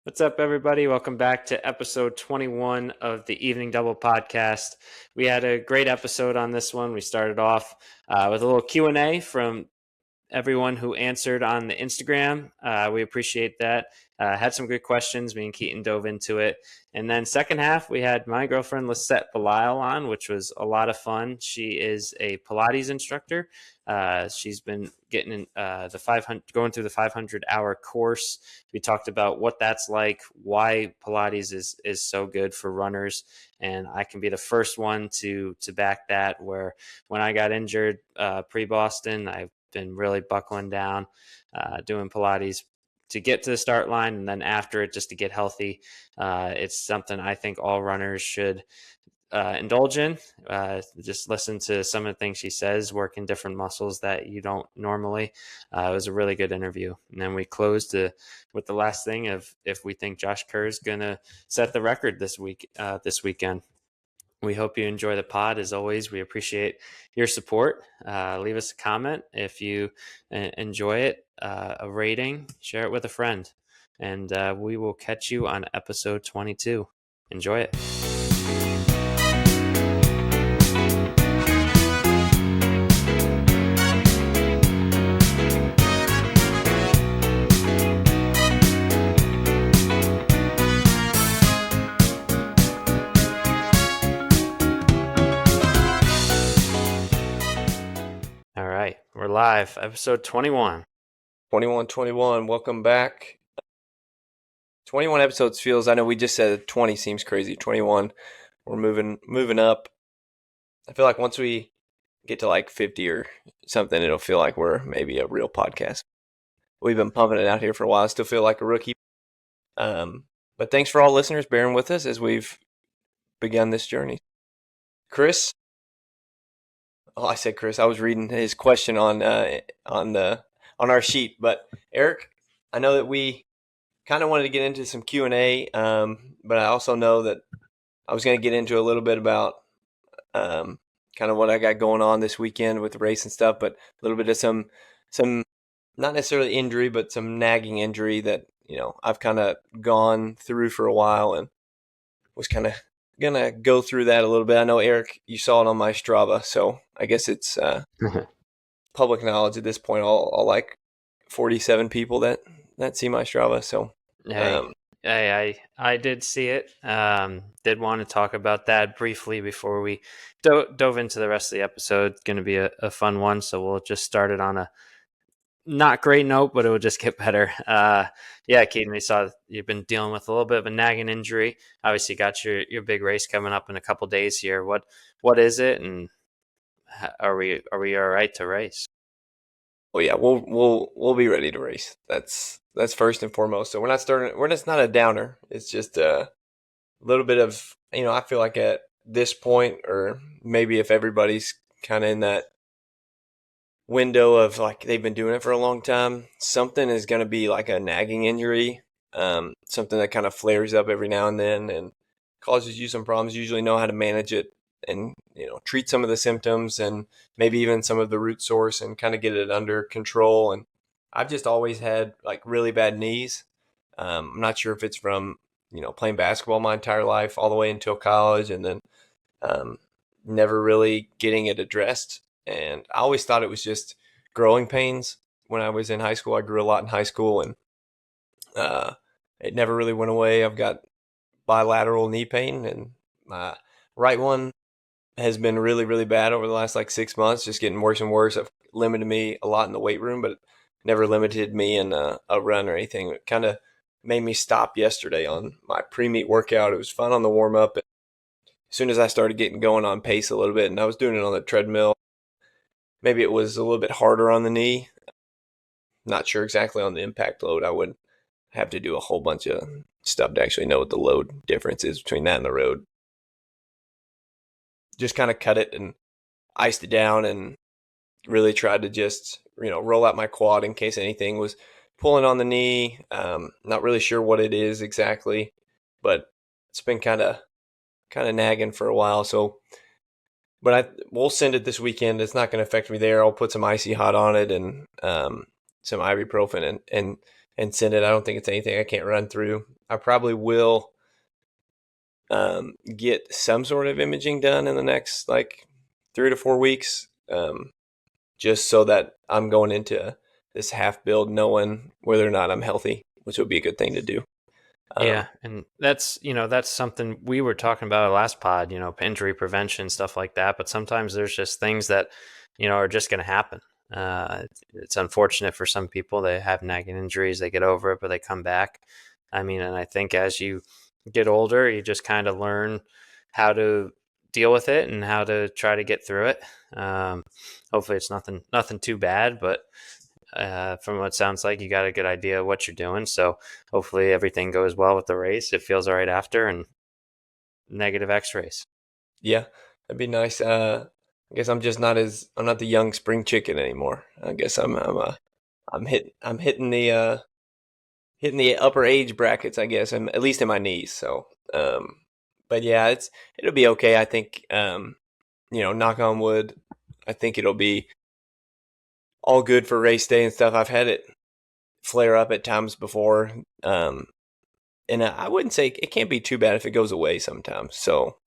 What's up, everybody? Welcome back to episode 21 of the Evening Double podcast. We had a great episode on this one. We started off with a little Q&A from everyone who answered on the Instagram. We appreciate that. Had some good questions. Me and Keaton dove into it. And then second half, we had my girlfriend Lycette Belisle on, which was a lot of fun. She is a Pilates instructor. She's been getting the 500, going through the 500-hour course. We talked about what that's like, why Pilates is so good for runners, and I can be the first one to back that. Where when I got injured pre-Boston, I've been really buckling down, doing Pilates to get to the start line, and then after it just to get healthy. It's something I think all runners should indulge in. Just listen to some of the things she says, working different muscles that you don't normally. It was a really good interview. And then we closed with the last thing of if we think Josh Kerr is going to set the record this weekend. We hope you enjoy the pod. As always, we appreciate your support. Leave us a comment if you enjoy it, a rating, share it with a friend. And we will catch you on episode 22. Enjoy it. All right, we're live, episode 21. 21. Welcome back. 21 episodes feels, I know we just said 20 seems crazy. 21, we're moving up. I feel like once we get to like 50 or something, it'll feel like we're maybe a real podcast. We've been pumping it out here for a while. I still feel like a rookie. But thanks for all listeners bearing with us as we've begun this journey. Chris, I said Chris. I was reading his question on our sheet, but Erik, I know that we kind of wanted to get into some Q&A, but I also know that I was going to get into a little bit about kind of what I got going on this weekend with the race and stuff, but a little bit of some not necessarily injury, but some nagging injury that, I've kind of gone through for a while and was kind of going to go through that a little bit. I know, Erik, you saw it on my Strava, so I guess it's public knowledge at this point. All like 47 people that see my Strava. So, I did see it. Did want to talk about that briefly before we dove into the rest of the episode. It's going to be a fun one, so we'll just start it on a not great note, but it will just get better. Keaton, we saw you've been dealing with a little bit of a nagging injury. Obviously, you got your big race coming up in a couple days here. What is it, and are we all right to race? Well, yeah, we'll be ready to race. That's first and foremost. So we're not starting. It's not a downer. It's just a little bit of, I feel like at this point, or maybe if everybody's kind of in that window of like they've been doing it for a long time, something is going to be like a nagging injury, something that kind of flares up every now and then and causes you some problems. You usually know how to manage it and treat some of the symptoms and maybe even some of the root source and kind of get it under control. And I've just always had like really bad knees. I'm not sure if it's from playing basketball my entire life all the way until college, and then never really getting it addressed. And I always thought it was just growing pains. When I was in high school, I grew a lot in high school, and it never really went away. I've got bilateral knee pain, and my right one has been really, really bad over the last like 6 months, just getting worse and worse. It limited me a lot in the weight room, but it never limited me in a run or anything. It kind of made me stop yesterday on my pre-meet workout. It was fun on the warm-up. As soon as I started getting going on pace a little bit, and I was doing it on the treadmill, maybe it was a little bit harder on the knee. Not sure exactly on the impact load. I would have to do a whole bunch of stuff to actually know what the load difference is between that and the road. Just kind of cut it and iced it down and really tried to just, roll out my quad in case anything was pulling on the knee. Not really sure what it is exactly, but it's been kind of nagging for a while. So, but we'll send it this weekend. It's not going to affect me there. I'll put some icy hot on it and some ibuprofen and send it. I don't think it's anything I can't run through. I probably will get some sort of imaging done in the next like 3 to 4 weeks, just so that I'm going into this half build knowing whether or not I'm healthy, which would be a good thing to do. Yeah, and that's something we were talking about last pod, injury prevention, stuff like that. But sometimes there's just things that, are just going to happen. It's unfortunate for some people. They have nagging injuries, they get over it, but they come back. I mean, and I think as you get older, you just kind of learn how to deal with it and how to try to get through it. Hopefully, it's nothing too bad, but from what it sounds like, you got a good idea of what you're doing. So hopefully everything goes well with the race. It feels all right after, and negative X-rays. Yeah, that'd be nice. I guess I'm not the young spring chicken anymore. I guess I'm hitting the upper age brackets. I guess, at least in my knees. So, but yeah, it'll be okay. I think, knock on wood, I think it'll be all good for race day and stuff. I've had it flare up at times before, and I wouldn't say it can't be too bad if it goes away sometimes. So,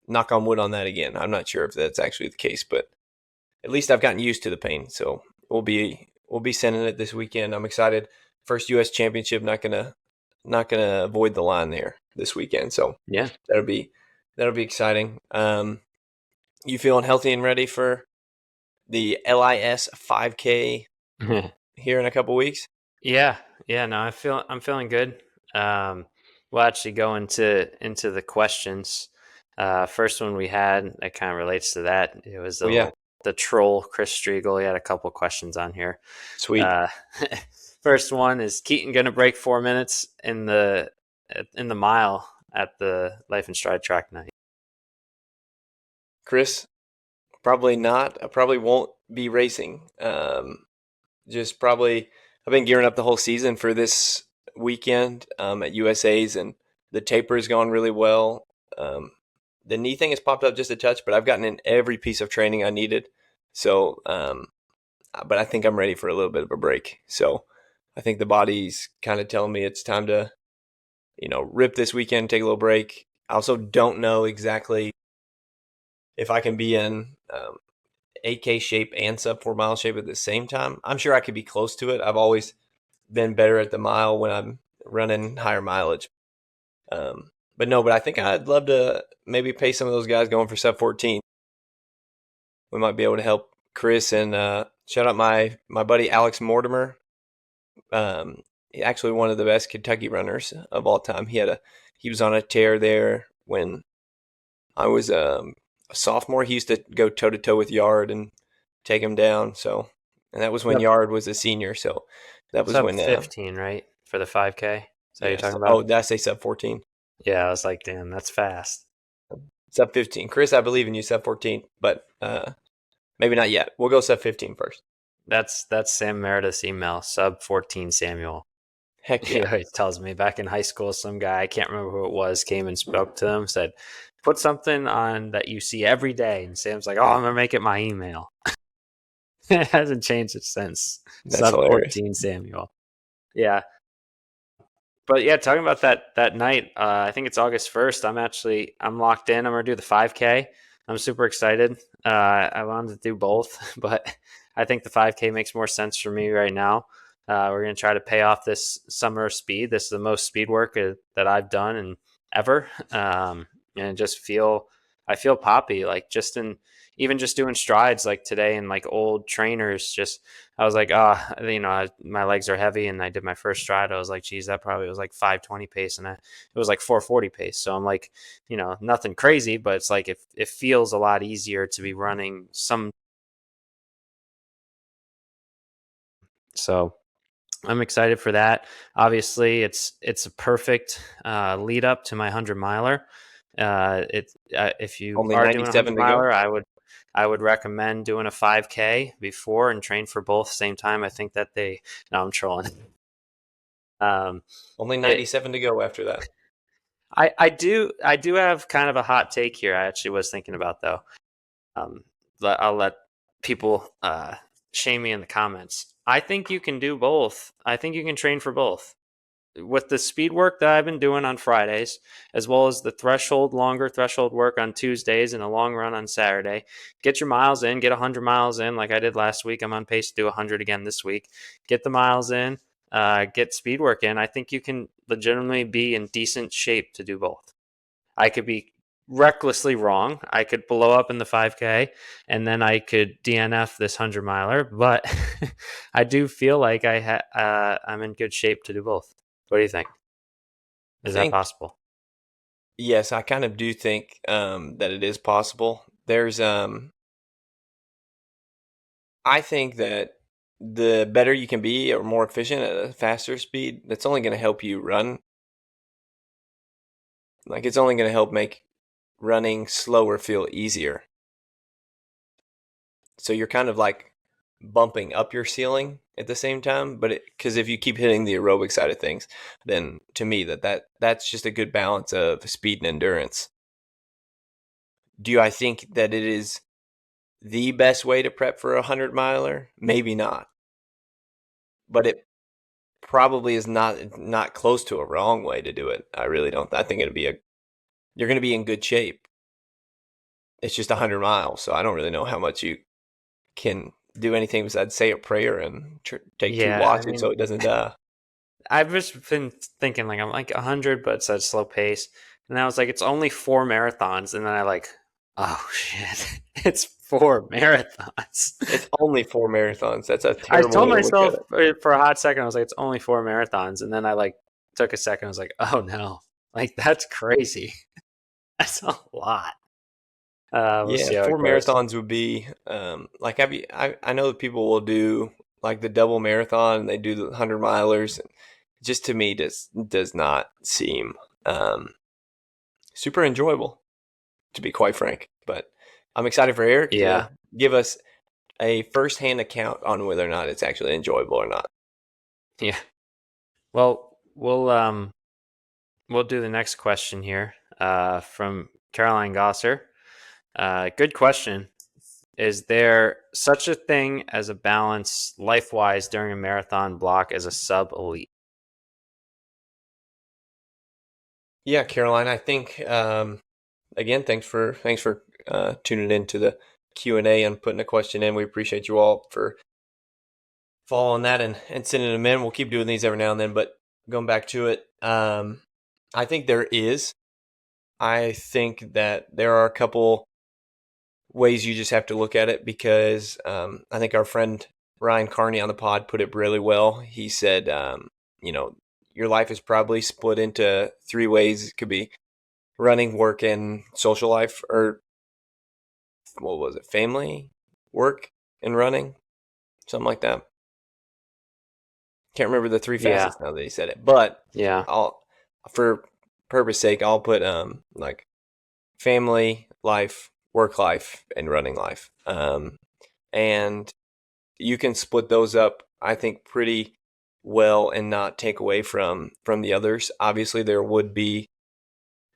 knock on wood on that again. I'm not sure if that's actually the case, but at least I've gotten used to the pain. So we'll be sending it this weekend. I'm excited. First U.S. championship. Not gonna avoid the line there this weekend. So Yeah. that'll be exciting. You feeling healthy and ready for the LIS 5K here in a couple weeks? Yeah. Yeah. No, I'm feeling good. We'll actually go into the questions. First one we had that kind of relates to that. It was Oh yeah, the troll Chris Striegel. He had a couple questions on here. sweet. Uh, First one is Keaton going to break 4 minutes in the mile at the Life and Stride track night? Chris, probably not. I probably won't be racing. Just probably, I've been gearing up the whole season for this weekend at USA's, and the taper has gone really well. The knee thing has popped up just a touch, but I've gotten in every piece of training I needed. So, but I think I'm ready for a little bit of a break. So, I think the body's kind of telling me it's time to, rip this weekend, take a little break. I also don't know exactly if I can be in 8K shape and sub 4 mile shape at the same time. I'm sure I could be close to it. I've always been better at the mile when I'm running higher mileage. But no, but I think I'd love to maybe pay some of those guys going for sub 14. We might be able to help Chris, and shout out my buddy Alex Mortimer. Actually one of the best Kentucky runners of all time. He was on a tear there when I was a sophomore. He used to go toe to toe with Yard and take him down. So, and that was when Sub, Yard was a senior. So that was sub when 15, right? For the 5K? Is that what you're yes. talking Oh, about? did I say sub 14? Yeah, I was like, damn, that's fast. Sub 15. Chris, I believe in you, sub 14, but maybe not yet. We'll go sub 15 first. That's Sam Meredith's email, sub 14 Samuel. Heck He yeah. always tells me back in high school, some guy, I can't remember who it was, came and spoke to him, said, put something on that you see every day. And Sam's like, oh, I'm going to make it my email. It hasn't changed it since. That's Sub hilarious. 14 Samuel. Yeah. But yeah, talking about that night, I think it's August 1st. I'm locked in. I'm gonna do the 5K. I'm super excited. I wanted to do both, but I think the 5K makes more sense for me right now. We're gonna try to pay off this summer speed. This is the most speed work that I've done and ever, and I feel poppy. Like even just doing strides like today and like old trainers. Just I was like, my legs are heavy, and I did my first stride. I was like, geez, that probably was like 520 pace, and it was like 440 pace. So I'm like, nothing crazy, but it's like it feels a lot easier to be running some. So I'm excited for that. Obviously, it's a perfect lead up to my 100 miler. If you Only are doing a 97 hundred to go. miler, I would recommend doing a 5K before and train for both same time. I think that no, I'm trolling. Only It, 97 to go after that. I do have kind of a hot take here. I actually was thinking about though. Um, I'll let people shame me in the comments. I think you can do both. I think you can train for both. with the speed work that I've been doing on Fridays, as well as the longer threshold work on Tuesdays and a long run on Saturday, get your miles in, get 100 miles in like I did last week. I'm on pace to do 100 again this week. Get the miles in, get speed work in. I think you can legitimately be in decent shape to do both. I could be recklessly wrong. I could blow up in the 5K and then I could DNF this 100 miler, but I do feel like I'm in good shape to do both. What do you think? I Is that think, possible? yes, I kind of do think that it is possible. I think that the better you can be or more efficient at a faster speed, that's only going to help you run. Like, it's only going to help make running slower feel easier. So you're kind of like bumping up your ceiling at the same time, but because if you keep hitting the aerobic side of things, then to me that's just a good balance of speed and endurance. Do I think that it is the best way to prep for a 100 miler? Maybe not, but it probably is not close to a wrong way to do it. I really don't. I think you're going to be in good shape. It's just 100 miles, so I don't really know how much you can do anything besides say a prayer and take two Yeah, I watches so mean, it doesn't die. I've just been thinking like I'm like 100, but it's at a slow pace. And I was like, it's only 4 marathons. And then I like, oh shit, it's 4 marathons. It's only 4 marathons. That's a I terrible told way to look at myself it. for a hot second, I was like, it's only 4 marathons. And then I like took a second. I was like, oh no, like that's crazy. That's a lot. We'll Yeah, see how four it goes. marathons would be like I know that people will do like the double marathon and they do the 100 milers. Just to me, does not seem um, super enjoyable, to be quite frank. But I'm excited for Erik Yeah. to give us a firsthand account on whether or not it's actually enjoyable or not. Yeah. Well, we'll do the next question here from Caroline Gosser. Good question. Is there such a thing as a balance life wise during a marathon block as a sub elite? Yeah, Caroline, I think again, thanks for tuning into the Q&A and putting a question in. We appreciate you all for following that and sending them in. We'll keep doing these every now and then, but going back to it, I think there is. I think that there are a couple ways you just have to look at it because I think our friend Ryan Carney on the pod put it really well. He said, you know, your life is probably split into three ways. It could be running, work, and social life, or what was it, family, work, and running, something like that. Can't remember the three Yeah. facets now that he said it, but Yeah. I'll, for purpose sake, I'll put like family life, work life, and running life. And you can split those up, I think, pretty well and not take away from the others. Obviously, there would be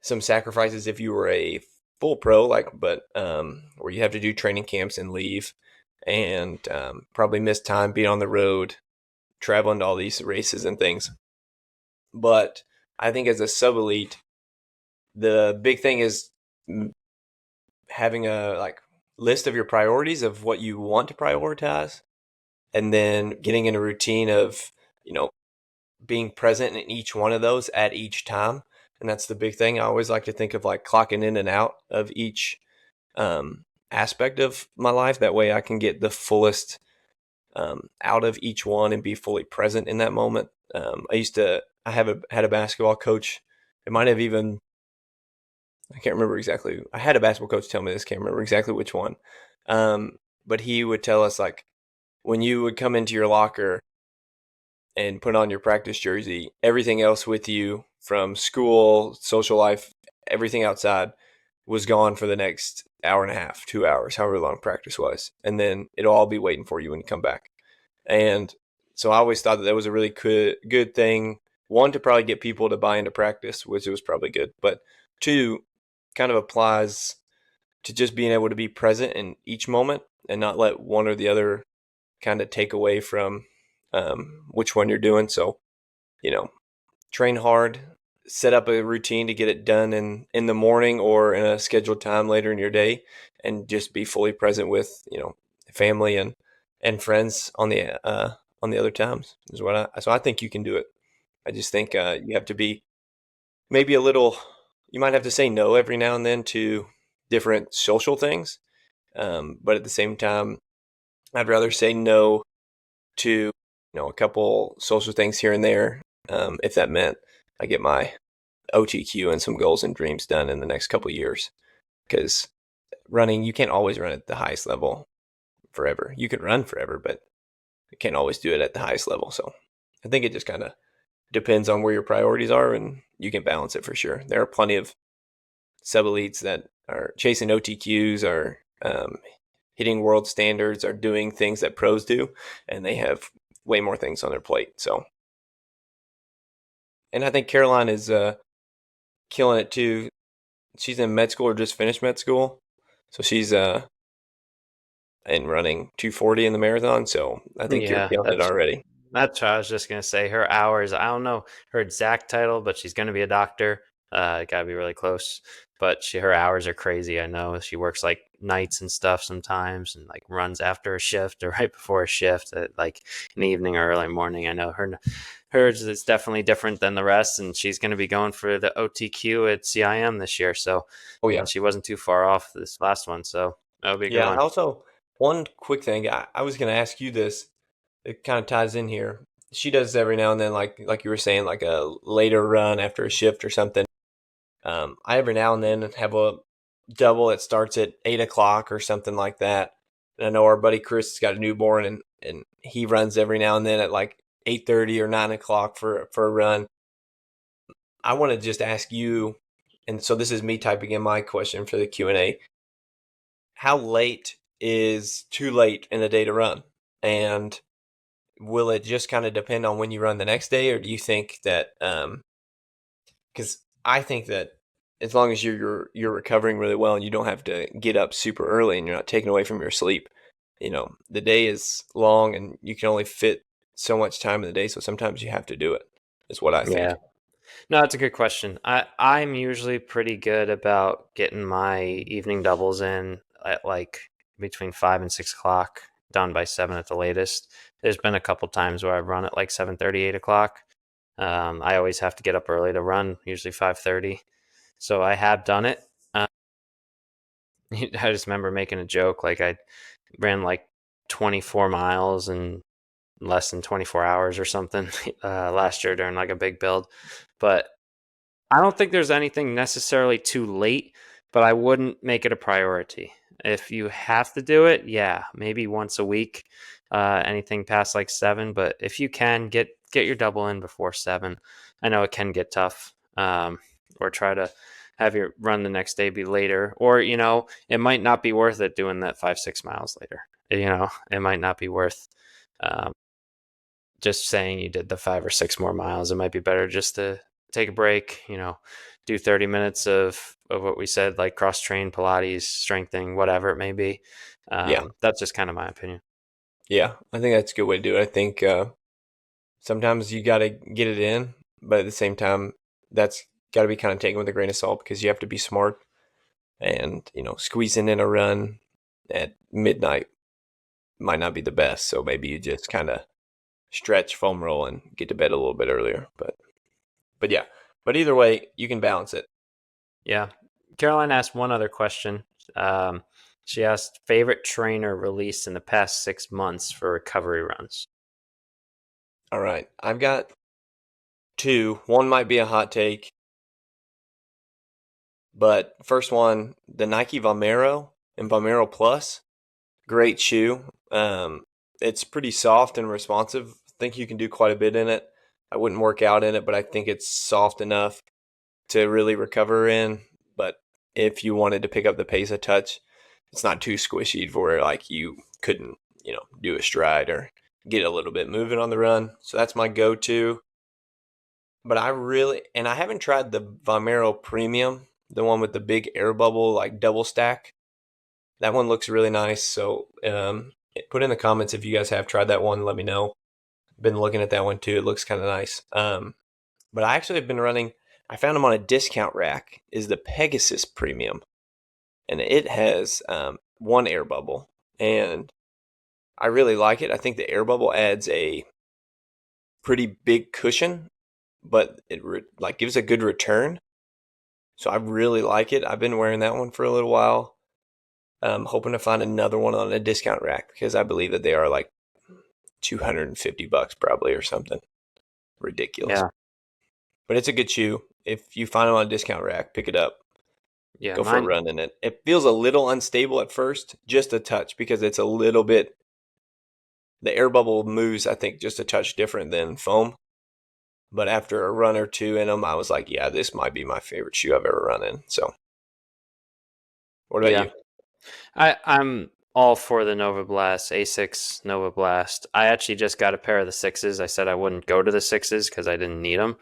some sacrifices if you were a full pro, like, but where you have to do training camps and leave, and probably miss time being on the road, traveling to all these races and things. But I think as a sub elite, the big thing is having a like list of your priorities of what you want to prioritize, and then getting in a routine of being present in each one of those at each time. And that's the big thing. I always like to think of like clocking in and out of each aspect of my life. That way I can get the fullest out of each one and be fully present in that moment. I had a basketball coach. It might have even, I can't remember exactly. I had a basketball coach tell me this, can't remember exactly which one. But he would tell us like when you would come into your locker and put on your practice jersey, everything else with you from school, social life, everything outside was gone for the next hour and a half, 2 hours, however long practice was. And then it'll all be waiting for you when you come back. And so I always thought that was a really good thing. One, to probably get people to buy into practice, which was probably good. But two, kind of applies to just being able to be present in each moment and not let one or the other kind of take away from which one you're doing. So, you know, train hard, set up a routine to get it done in the morning or in a scheduled time later in your day, and just be fully present with family and friends on the other times is what I think you can do it. I just think you have to be maybe a little. You might have to say no every now and then to different social things, but at the same time, I'd rather say no to a couple social things here and there, if that meant I get my OTQ and some goals and dreams done in the next couple of years. Because running, you can't always run at the highest level forever. You can run forever, but you can't always do it at the highest level. So I think it just kind of depends on where your priorities are, and you can balance it for sure. There are plenty of sub elites that are chasing OTQs, are hitting world standards, are doing things that pros do, and they have way more things on their plate. So, and I think Caroline is killing it too. She's in med school or just finished med school, so she's in running 240 in the marathon. So I think you're Yeah, killing it already. that's what I was just gonna say. Her hours, I don't know her exact title, but she's gonna be a doctor. Gotta be really close. But her hours are crazy. I know she works like nights and stuff sometimes, and like runs after a shift or right before a shift, at like in the evening or early morning. I know hers is definitely different than the rest, and she's gonna be going for the OTQ at CIM this year. So, Oh and yeah, she wasn't too far off this last one, so that'll be a good yeah. one. Also, one quick thing I was going to ask you this. It kind of ties in here. She does every now and then, like you were saying, like a later run after a shift or something. I every now and then have a double that starts at 8 o'clock or something like that. And I know our buddy Chris has got a newborn, and he runs every now and then at like 8:30 or 9 o'clock for a run. I want to just ask you, and so this is me typing in my question for the Q&A. How late is too late in the day to run? And will it just kind of depend on when you run the next day, or do you think that because I think that as long as you're recovering really well and you don't have to get up super early and you're not taken away from your sleep, the day is long and you can only fit so much time in the day. So sometimes you have to do it. Is what I Yeah. think. No, that's a good question. I'm usually pretty good about getting my evening doubles in at like between 5 and 6 o'clock, done by 7 at the latest. There's been a couple times where I've run at like 7:30, 8 o'clock. I always have to get up early to run, usually 5:30. So I have done it. I just remember making a joke like I ran like 24 miles in less than 24 hours or something last year during like a big build, but I don't think there's anything necessarily too late, but I wouldn't make it a priority. If you have to do it, yeah, maybe once a week, anything past like 7. But if you can get your double in before 7, I know it can get tough. Or try to have your run the next day be later, or it might not be worth it doing that 5 6 miles later. It might not be worth um, just saying you did the 5 or 6 more miles. It might be better just to take a break, do 30 minutes of what we said, like cross train, Pilates, strengthening, whatever it may be. Yeah. That's just kind of my opinion. Yeah. I think that's a good way to do it. I think sometimes you got to get it in, but at the same time, that's got to be kind of taken with a grain of salt because you have to be smart and, squeezing in a run at midnight might not be the best. So maybe you just kind of stretch, foam roll, and get to bed a little bit earlier. But yeah, but either way, you can balance it. Yeah. Caroline asked one other question. Um, she asked favorite trainer released in the past 6 months for recovery runs. All right, I've got two. One might be a hot take, but first one, the Nike Vomero and Vomero Plus, great shoe. It's pretty soft and responsive. I think you can do quite a bit in it. I wouldn't work out in it, but I think it's soft enough to really recover in. But if you wanted to pick up the pace a touch, it's not too squishy for like you couldn't, do a stride or get a little bit moving on the run. So that's my go-to. But I haven't tried the Vomero Premium, the one with the big air bubble, like double stack. That one looks really nice. So put in the comments if you guys have tried that one. Let me know. Been looking at that one too. It looks kind of nice. But I actually have been running. I found them on a discount rack. Is the Pegasus Premium, and it has one air bubble, and I really like it. I think the air bubble adds a pretty big cushion, but it like gives a good return. So I really like it. I've been wearing that one for a little while. Hoping to find another one on a discount rack because I believe that they are like $250 probably or something ridiculous. Yeah. But it's a good shoe. If you find them on a discount rack, pick it up. Yeah. Go for a Mine. run in it. It feels a little unstable at first, just a touch, because it's a little bit. The air bubble moves, I think, just a touch different than foam. But after a run or two in them, I was like, yeah, this might be my favorite shoe I've ever run in. So, what about Yeah. you? I'm all for the Nova Blast, A6 Nova Blast. I actually just got a pair of the sixes. I said I wouldn't go to the sixes because I didn't need them,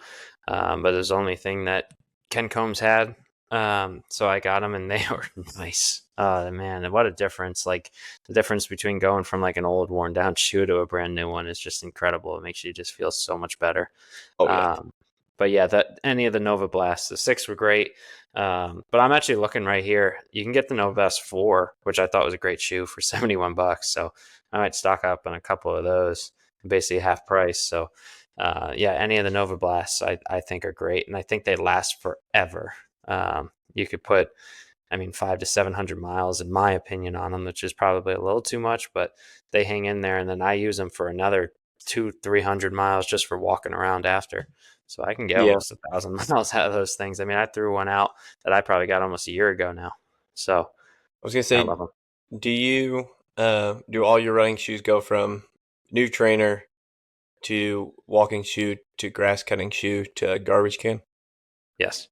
but it was the only thing that Ken Combs had. So I got them and they were nice. Man, what a difference! Like the difference between going from like an old worn down shoe to a brand new one is just incredible. It makes you just feel so much better. Oh yeah, Um, but yeah, that any of the Nova Blasts, the six were great. But I'm actually looking right here. You can get the Nova Blast 4, which I thought was a great shoe for $71. So I might stock up on a couple of those, basically half price. So yeah, any of the Nova Blasts I think are great, and I think they last forever. You could put, I mean, 500 to 700 miles, in my opinion, on them, which is probably a little too much, but they hang in there, and then I use them for another 200 to 300 miles just for walking around after. So I can get yeah. almost 1,000 miles out of those things. I mean, I threw one out that I probably got almost a year ago now. So I was gonna I say, love them. do you do all your running shoes go from new trainer to walking shoe to grass cutting shoe to garbage can? Yes.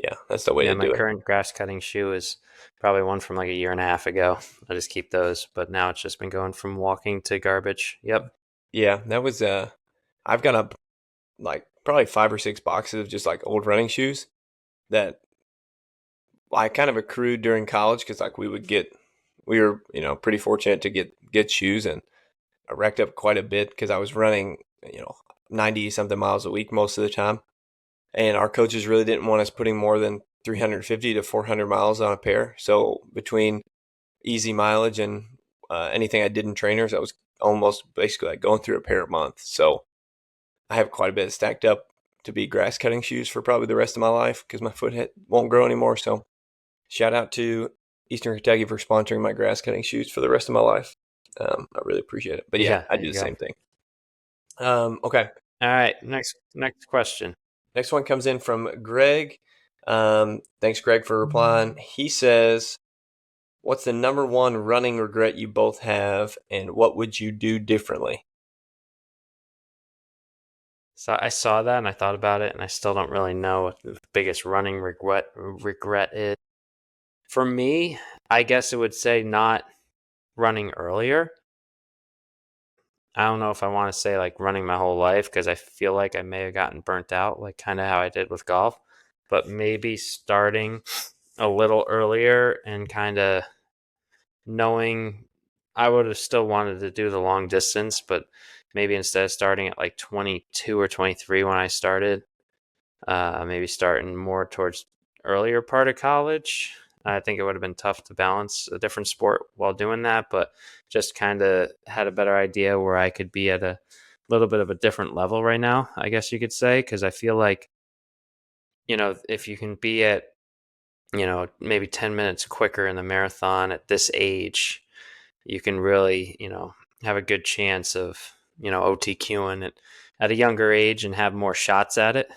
Yeah, that's the way Yeah, to my do it. current grass cutting shoe is probably one from like a year and a half ago. I just keep those, but now it's just been going from walking to garbage. Yep. Yeah, that was I've got a like probably 5 or 6 boxes of just like old running shoes that I kind of accrued during college because like we were pretty fortunate to get shoes, and I racked up quite a bit because I was running 90 something miles a week most of the time, and our coaches really didn't want us putting more than 350 to 400 miles on a pair. So between easy mileage and anything I did in trainers, I was almost basically like going through a pair a month. So I have quite a bit stacked up to be grass cutting shoes for probably the rest of my life because my won't grow anymore. So shout out to Eastern Kentucky for sponsoring my grass cutting shoes for the rest of my life. I really appreciate it. But yeah, Yeah, I there do you the go. same thing. Okay. All right, next question. Next one comes in from Greg. Thanks, Greg, for replying. He says, what's the number one running regret you both have, and what would you do differently? So I saw that and I thought about it, and I still don't really know what the biggest running regret is. For me, I guess it would say not running earlier. I don't know if I want to say like running my whole life because I feel like I may have gotten burnt out, like kind of how I did with golf, but maybe starting a little earlier and kind of knowing I would have still wanted to do the long distance, but maybe instead of starting at like 22 or 23 when I started, maybe starting more towards earlier part of college. I think it would have been tough to balance a different sport while doing that, but just kind of had a better idea where I could be at a little bit of a different level right now, I guess you could say, because I feel like, if you can be at, maybe 10 minutes quicker in the marathon at this age, you can really, have a good chance of, OTQing it at a younger age and have more shots at it.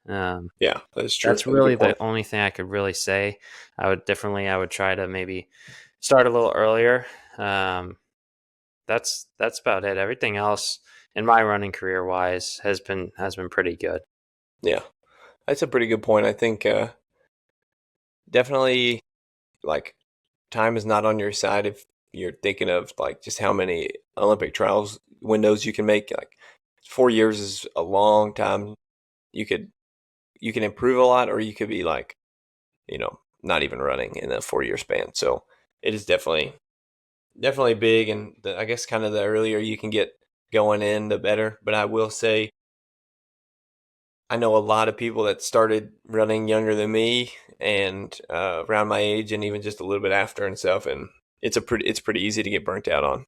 Um, Yeah, that's true. that's That's a really good point. the only thing I could really say. I would try to maybe start a little earlier. Um, that's about it. Everything else in my running career wise has been pretty good. Yeah, that's a pretty good point. I think definitely like time is not on your side if you're thinking of like just how many Olympic trials windows you can make. Like 4 years is a long time. You could you can improve a lot, or you could be like not even running in a 4 year span. So it is definitely big, and I guess kind of the earlier you can get going in, the better. But I will say, I know a lot of people that started running younger than me and around my age, and even just a little bit after and stuff. And it's pretty easy to get burnt out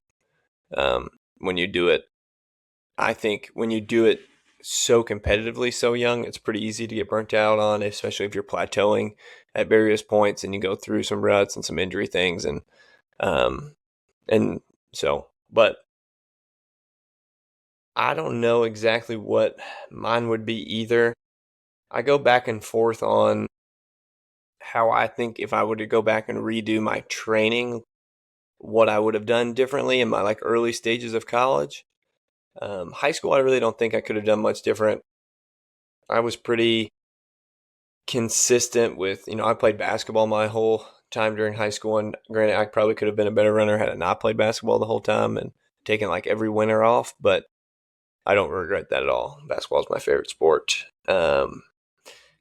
on when you do it. I think when you do it so competitively, so young, it's pretty easy to get burnt out on, especially if you're plateauing at various points and you go through some ruts and some injury things, um, and so. But I don't know exactly what mine would be either. I go back and forth on how I think if I were to go back and redo my training, what I would have done differently in my like early stages of college. High school, I really don't think I could have done much different. I was pretty consistent with, I played basketball my whole time during high school, and granted, I probably could have been a better runner had I not played basketball the whole time and taken like every winter off, but I don't regret that at all. Basketball is my favorite sport.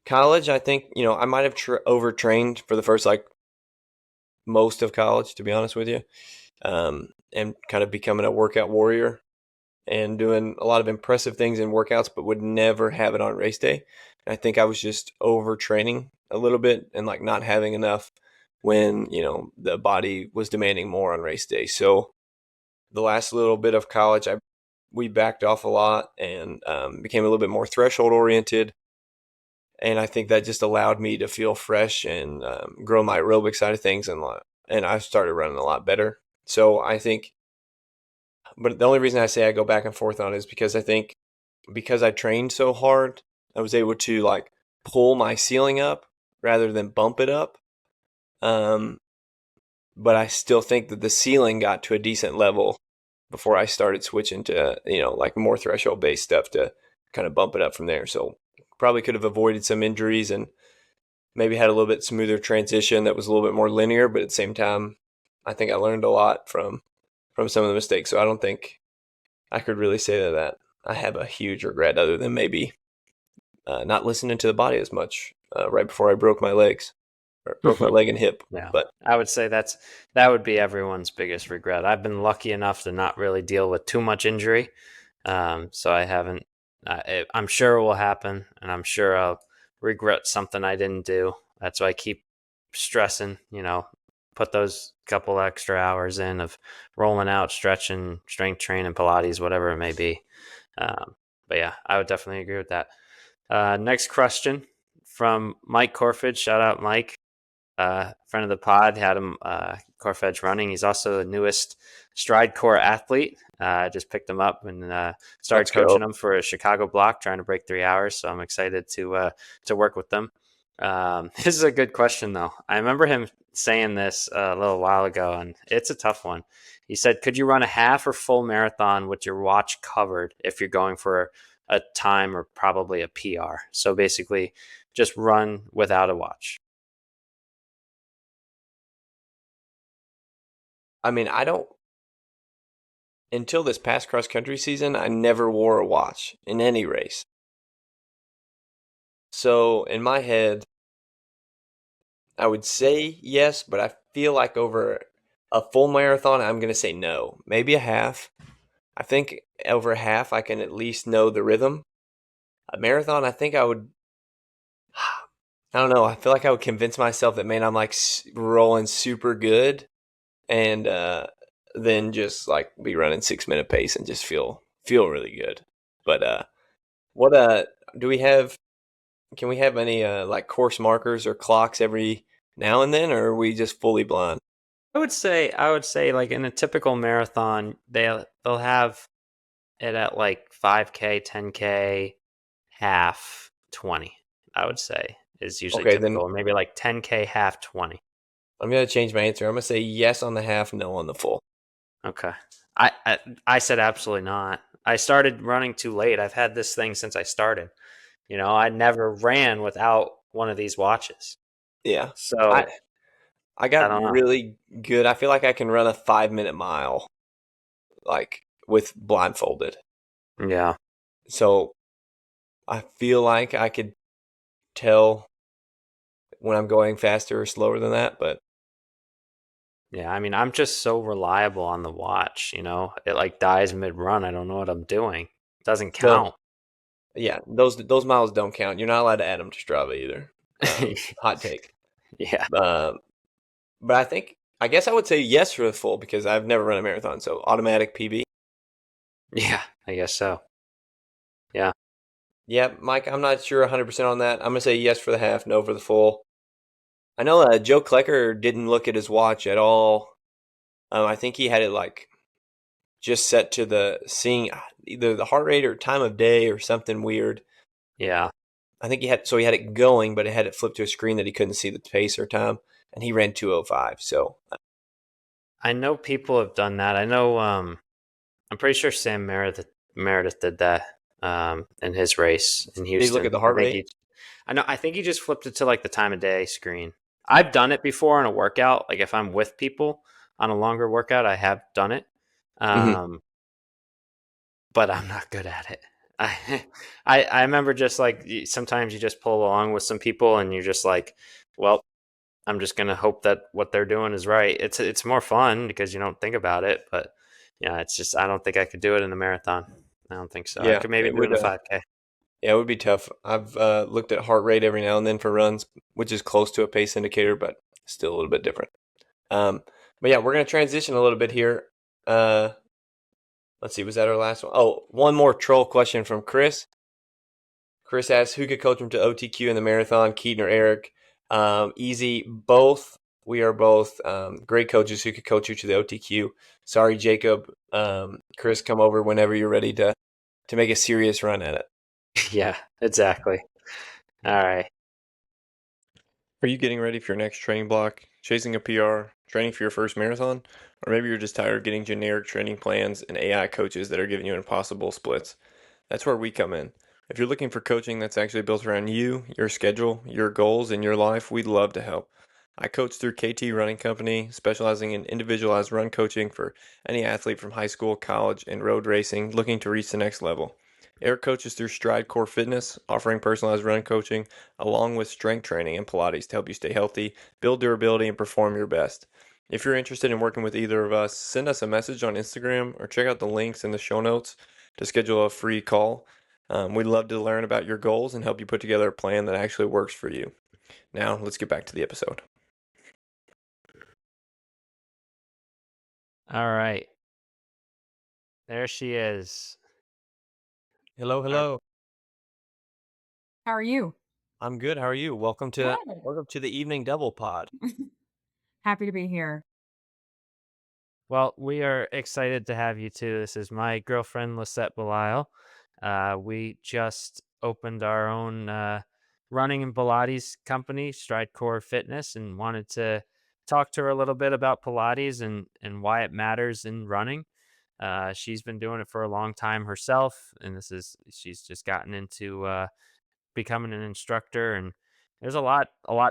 College, I think, I might have overtrained for the first like most of college, to be honest with you, and kind of becoming a workout warrior and doing a lot of impressive things in workouts, but would never have it on race day. And I think I was just overtraining a little bit and like not having enough when, the body was demanding more on race day. So the last little bit of college, we backed off a lot and became a little bit more threshold oriented. And I think that just allowed me to feel fresh and grow my aerobic side of things, and I started running a lot better. So I think, but the only reason I say I go back and forth on it is because I think because I trained so hard, I was able to like pull my ceiling up rather than bump it up. Um, but I still think that the ceiling got to a decent level before I started switching to, like more threshold based stuff to kind of bump it up from there. So probably could have avoided some injuries and maybe had a little bit smoother transition that was a little bit more linear, but at the same time, I think I learned a lot from some of the mistakes. So I don't think I could really say that I have a huge regret other than maybe not listening to the body as much right before I broke my legs, or broke my leg and hip. Yeah, But I would say that would be everyone's biggest regret. I've been lucky enough to not really deal with too much injury, so I haven't. I'm sure it will happen, and I'm sure I'll regret something I didn't do. That's why I keep stressing. Put those couple extra hours in of rolling out, stretching, strength training, Pilates, whatever it may be. But yeah, I would definitely agree with that. Next question from Mike Corford. Shout out, Mike. Friend of the pod, had him Corfedge running. He's also the newest Stride Core athlete. I just picked him up and let's started go. coaching him for a Chicago block, trying to break 3 hours. So I'm excited to work with them. This is a good question, though. I remember him saying this a little while ago, and it's a tough one. He said, "Could you run a half or full marathon with your watch covered if you're going for a time or probably a PR?" So basically, just run without a watch. I mean, I don't, until this past cross country season, I never wore a watch in any race. So in my head, I would say yes, but I feel like over a full marathon, I'm going to say no. Maybe a half. I think over a half, I can at least know the rhythm. A marathon, I think I would. I don't know. I feel like I would convince myself that, man, I'm like rolling super good, and then just like be running 6 minute pace and just feel really good. But what do we have? Can we have any like course markers or clocks every now and then, or are we just fully blind? I would say like in a typical marathon, they'll have it at like 5K, 10K, half, 20. I would say is usually Okay, then typical, or maybe like 10K, half, 20. I'm gonna change my answer. I'm gonna say yes on the half, no on the full. Okay. I said absolutely not. I started running too late. I've had this thing since I started. I never ran without one of these watches. Yeah, I So I I got don't know. really good. I feel like I can run a 5 minute mile like with blindfolded. Yeah. So I feel like I could tell when I'm going faster or slower than that, but Yeah, I mean, I'm just so reliable on the watch, It like dies mid-run. I don't know what I'm doing. It doesn't the count. Yeah, those miles don't count. You're not allowed to add them to Strava either. Hot take. Yeah. Uh, but I guess I would say yes for the full because I've never run a marathon, so automatic PB. Yeah, I guess so. Yeah. Yeah, Mike, I'm not sure 100% on that. I'm gonna say yes for the half, no for the full. I know Joe Klecker didn't look at his watch at all. I think he had it like just set to the seeing either the heart rate or time of day or something weird. Yeah. I think he had it going, but it had it flipped to a screen that he couldn't see the pace or time, and he ran 2:05. So I know people have done that. I know I'm pretty sure Sam Meredith did that in his race in did he look Houston. at the heart rate? I think he just flipped it to like the time of day screen. I've done it before on a workout. Like if I'm with people on a longer workout, I have done it. Mm-hmm. Um, but I'm not good at it. I I remember just like sometimes you just pull along with some people and you're just like, well, I'm just gonna hope that what they're doing is right. It's more fun because you don't think about it, but yeah, it's just I don't think I could do it in a marathon. I don't think so. I Yeah, could maybe it do it would. in a 5K. Yeah, it would be tough. I've looked at heart rate every now and then for runs, which is close to a pace indicator, but still a little bit different. Um, but yeah, we're gonna transition a little bit here. Uh, let's see, was that our last one? Oh, one more troll question from Chris. Chris asks, who could coach him to OTQ in the marathon, Keaton or Erik? Easy, both. We are both great coaches who could coach you to the OTQ. Sorry, Jacob. Chris, come over whenever you're ready to make a serious run at it. Yeah, exactly. All right. Are you getting ready for your next training block, chasing a PR, training for your first marathon? Or maybe you're just tired of getting generic training plans and AI coaches that are giving you impossible splits? That's where we come in. If you're looking for coaching that's actually built around you, your schedule, your goals, and your life, we'd love to help. I coach through KT Running Company, specializing in individualized run coaching for any athlete from high school, college, and road racing looking to reach the next level. Erik coaches through Stride Core Fitness, offering personalized run coaching along with strength training and Pilates to help you stay healthy, build durability, and perform your best. If you're interested in working with either of us, send us a message on Instagram or check out the links in the show notes to schedule a free call. We'd love to learn about your goals and help you put together a plan that actually works for you. Now, let's get back to the episode. All right. There she is. Hello, All hello. How are you? I'm good. How are you? Good. Welcome to the evening double pod. Happy to be here. Well, we are excited to have you too. This is my girlfriend, Lycette Belisle. We just opened our own running and Pilates company, Stride Core Fitness, and wanted to talk to her a little bit about Pilates and why it matters in running. She's been doing it for a long time herself, and she's just gotten into becoming an instructor. And there's a lot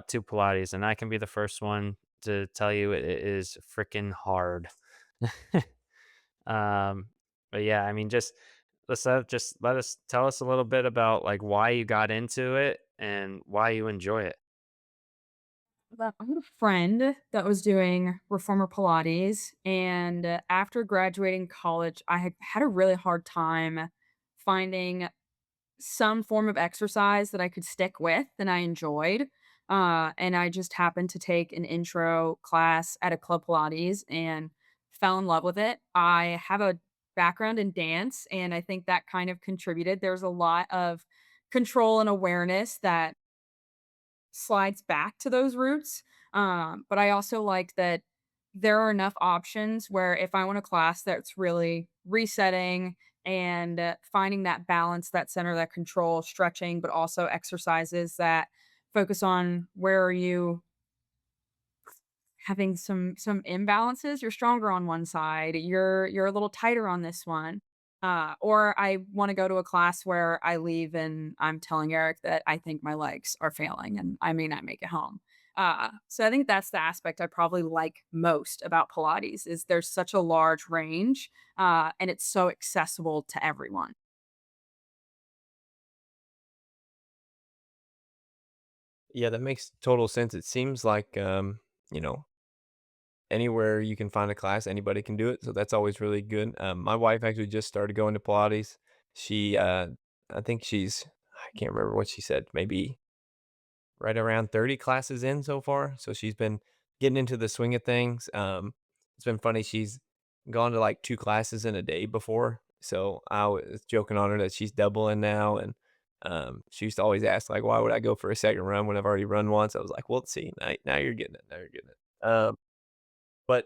to Pilates, and I can be the first one to tell you it is freaking hard. um, but yeah, I mean, just let us tell us a little bit about like why you got into it and why you enjoy it. Well, I had a friend that was doing reformer Pilates, and after graduating college, I had had a really hard time finding some form of exercise that I could stick with and I enjoyed. And I just happened to take an intro class at a club Pilates and fell in love with it. I have a background in dance, and I think that kind of contributed. There's a lot of control and awareness that slides back to those roots. But I also like that there are enough options where if I want a class that's really resetting and finding that balance, that center, that control, stretching, but also exercises that focus on where are you having some imbalances. You're stronger on one side, you're a little tighter on this one. Or I want to go to a class where I leave and I'm telling Eric that I think my legs are failing and I may not make it home. So I think that's the aspect I probably like most about Pilates is there's such a large range, and it's so accessible to everyone. Yeah, that makes total sense. It seems like, you know, anywhere you can find a class, anybody can do it. So that's always really good. My wife actually just started going to Pilates. She I think I can't remember what she said, maybe right around 30 classes in so far. So she's been getting into the swing of things. It's been funny. She's gone to like 2 classes in a day before. So I was joking on her that she's doubling now. And she used to always ask, like, why would I go for a second run when I've already run once? I was like, well, let's see. Now you're getting it. Now you're getting it. But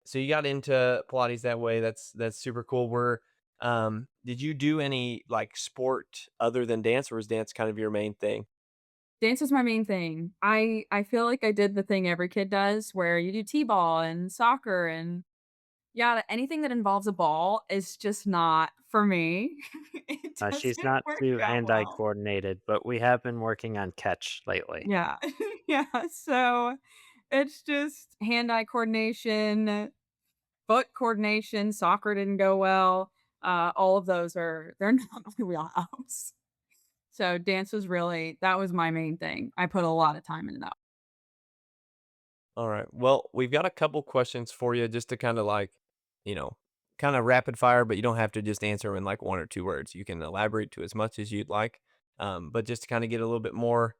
so you got into Pilates that way. That's super cool. Did you do any like sport other than dance, or was dance kind of your main thing? Dance is my main thing. I feel like I did the thing every kid does where you do T-ball and soccer and yeah, anything that involves a ball is just not for me. It She's doesn't not work too out hand-eye well. coordinated, but we have been working on catch lately. Yeah. Yeah, so it's just hand-eye coordination, foot coordination, soccer didn't go well. All of those they're not my wheelhouse. So dance was really that was my main thing. I put a lot of time into that. All right. Well, we've got a couple questions for you just to kind of like, you know, kind of rapid fire, but you don't have to just answer them in like 1 or 2 words. You can elaborate to as much as you'd like. But just to kind of get a little bit more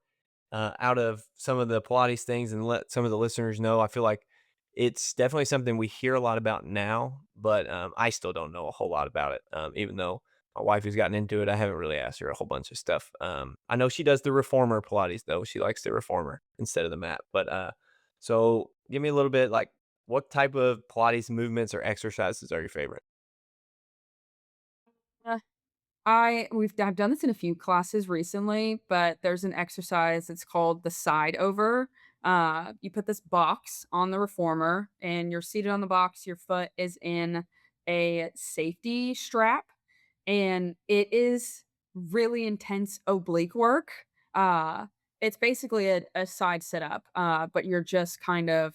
out of some of the Pilates things and let some of the listeners know, I feel like it's definitely something we hear a lot about now, but I still don't know a whole lot about it. Even though my wife has gotten into it, I haven't really asked her a whole bunch of stuff. I know she does the reformer Pilates though. She likes the reformer instead of the mat. But so give me a little bit like what type of Pilates movements or exercises are your favorite? I've done this in a few classes recently, but there's an exercise, it's called the side over. You put this box on the reformer and you're seated on the box, your foot is in a safety strap, and it is really intense oblique work. Uh, it's basically a side sit up, but you're just kind of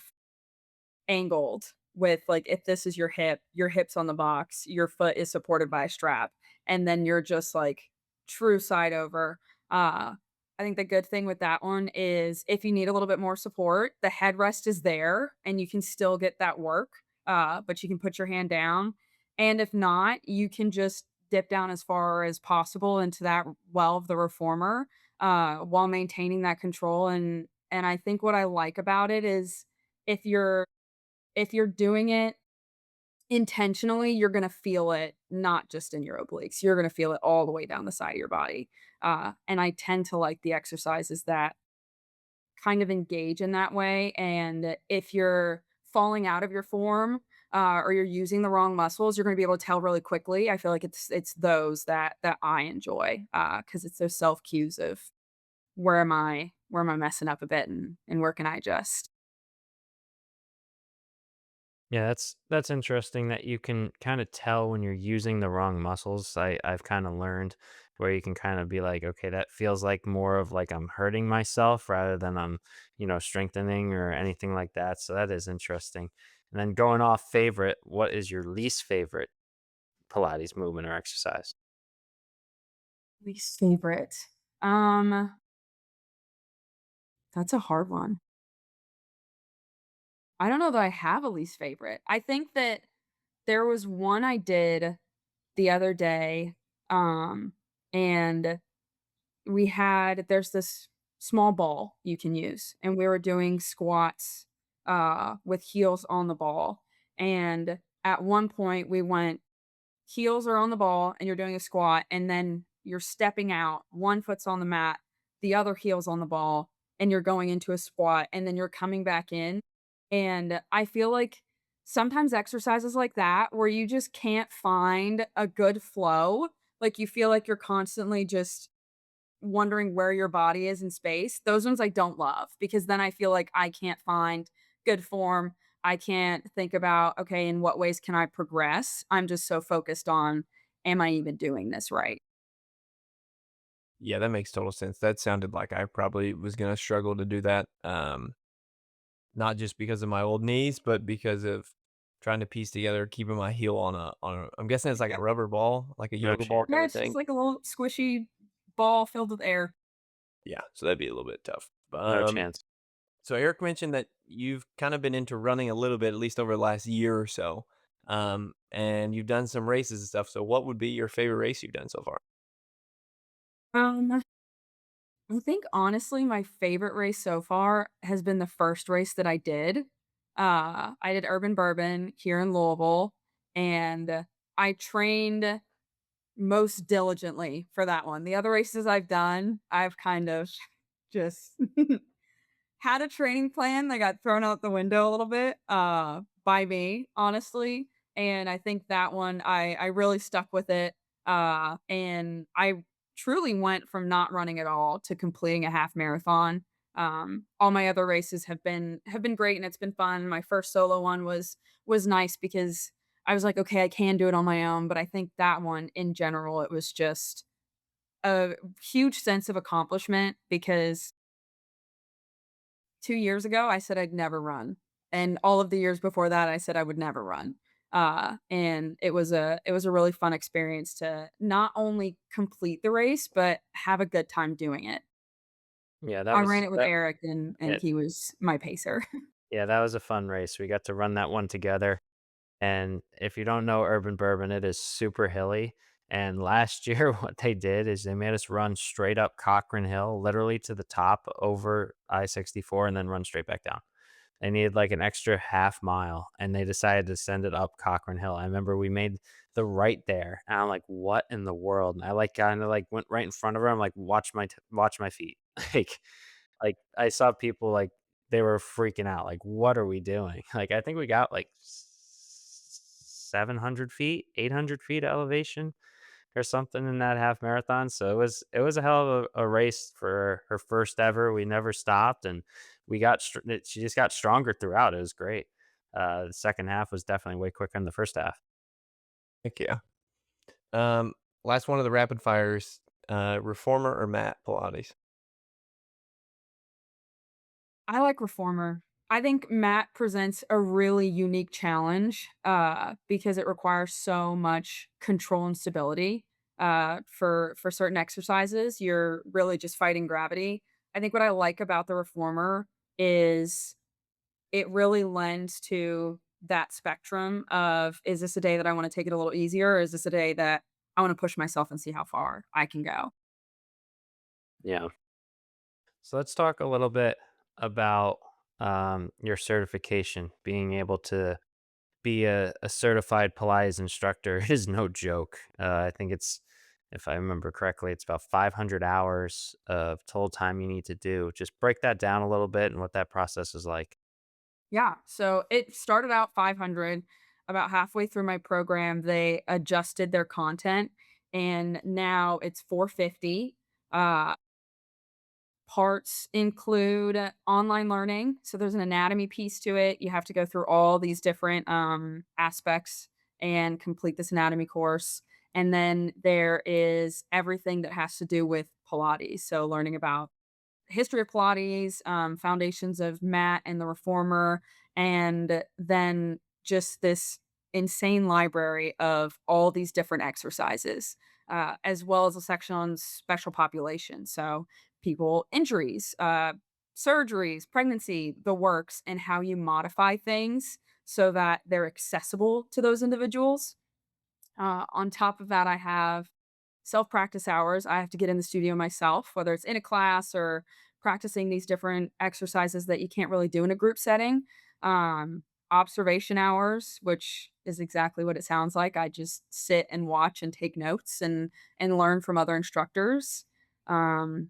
angled with like if this is your hips on the box, your foot is supported by a strap, and then you're just like true side over. I think the good thing with that one is if you need a little bit more support, the headrest is there and you can still get that work. But you can put your hand down. And if not, you can just dip down as far as possible into that well of the reformer while maintaining that control. And I think what I like about it is if you're doing it intentionally, you're gonna feel it not just in your obliques, you're gonna feel it all the way down the side of your body. And I tend to like the exercises that kind of engage in that way, and if you're falling out of your form, or you're using the wrong muscles, you're gonna be able to tell really quickly. I feel like it's those that I enjoy, because it's those self cues of where am I messing up a bit and where can I adjust? Yeah, that's interesting that you can kind of tell when you're using the wrong muscles. I've kind of learned where you can kind of be like, okay, that feels like more of like I'm hurting myself rather than I'm, strengthening or anything like that. So that is interesting. And then going off favorite, what is your least favorite Pilates movement or exercise? Least favorite. Um, that's a hard one. I don't know that I have a least favorite. I think that there was one I did the other day, um, and there's this small ball you can use, and we were doing squats, with heels on the ball, and at one point, we went heels are on the ball and you're doing a squat and then you're stepping out, one foot's on the mat, the other heel's on the ball, and you're going into a squat and then you're coming back in. And I feel like sometimes exercises like that where you just can't find a good flow, like you feel like you're constantly just wondering where your body is in space, those ones I don't love because then I feel like I can't find good form. I can't think about, okay, in what ways can I progress? I'm just so focused on, am I even doing this right? Yeah, that makes total sense. That sounded like I probably was gonna struggle to do that. Not just because of my old knees, but because of trying to piece together keeping my heel I'm guessing it's like a rubber ball, like a No yoga ball chance. kind Yeah, of it's just thing. like a little squishy ball filled with air. Yeah, so that'd be a little bit tough. No chance. So Eric mentioned that you've kind of been into running a little bit, at least over the last year or so. And you've done some races and stuff. So what would be your favorite race you've done so far? Um, I think honestly, my favorite race so far has been the first race that I did. I did Urban Bourbon here in Louisville, and I trained most diligently for that one. The other races I've done, I've kind of just had a training plan that got thrown out the window a little bit, by me, honestly, and I think that one I really stuck with it, and I truly went from not running at all to completing a half marathon. All my other races have been great and it's been fun. My first solo one was nice because I was like, "Okay, I can do it on my own," but I think that one in general, it was just a huge sense of accomplishment because 2 years ago, I said I'd never run, and all of the years before that, I said I would never run. And it was a really fun experience to not only complete the race, but have a good time doing it. Yeah, I ran it with that. Erik and he was my pacer. Yeah, that was a fun race. We got to run that one together. And if you don't know Urban Bourbon, it is super hilly. And last year, what they did is they made us run straight up Cochrane Hill, literally to the top over I-64, and then run straight back down. They needed like an extra half mile, and they decided to send it up Cochrane Hill. I remember we made the right there, and I'm like, "What in the world?" And I like kind of like went right in front of her. I'm like, watch my feet." like like, I saw people, like, they were freaking out, like, "What are we doing?" Like, I think we got, like, 700 feet, 800 feet elevation or something in that half marathon, so it was a hell of a race for her first ever. We never stopped, and we got she just got stronger throughout. It was great. The second half was definitely way quicker than the first half. Heck yeah. Um, Last one of the rapid fires. Reformer or mat Pilates? I like reformer. I think mat presents a really unique challenge, because it requires so much control and stability. For certain exercises, you're really just fighting gravity. I think what I like about the reformer is it really lends to that spectrum of, is this a day that I wanna take it a little easier, or is this a day that I wanna push myself and see how far I can go? Yeah. So let's talk a little bit about, your certification, being able to be a certified Pilates instructor is no joke. I think it's, if I remember correctly, it's about 500 hours of total time you need to do. Just break that down a little bit and what that process is like. Yeah, so it started out 500. About halfway through my program, they adjusted their content, and now it's 450. Uh, Parts include online learning, so there's an anatomy piece to it. You have to go through all these different, aspects and complete this anatomy course, and then there is everything that has to do with Pilates, so learning about history of Pilates, foundations of mat and the reformer, and then just this insane library of all these different exercises, as well as a section on special populations. So, people, injuries, surgeries, pregnancy, the works, and how you modify things so that they're accessible to those individuals. On top of that, I have self-practice hours. I have to get in the studio myself, whether it's in a class or practicing these different exercises that you can't really do in a group setting. Observation hours, which is exactly what it sounds like. I just sit and watch and take notes and learn from other instructors. Um,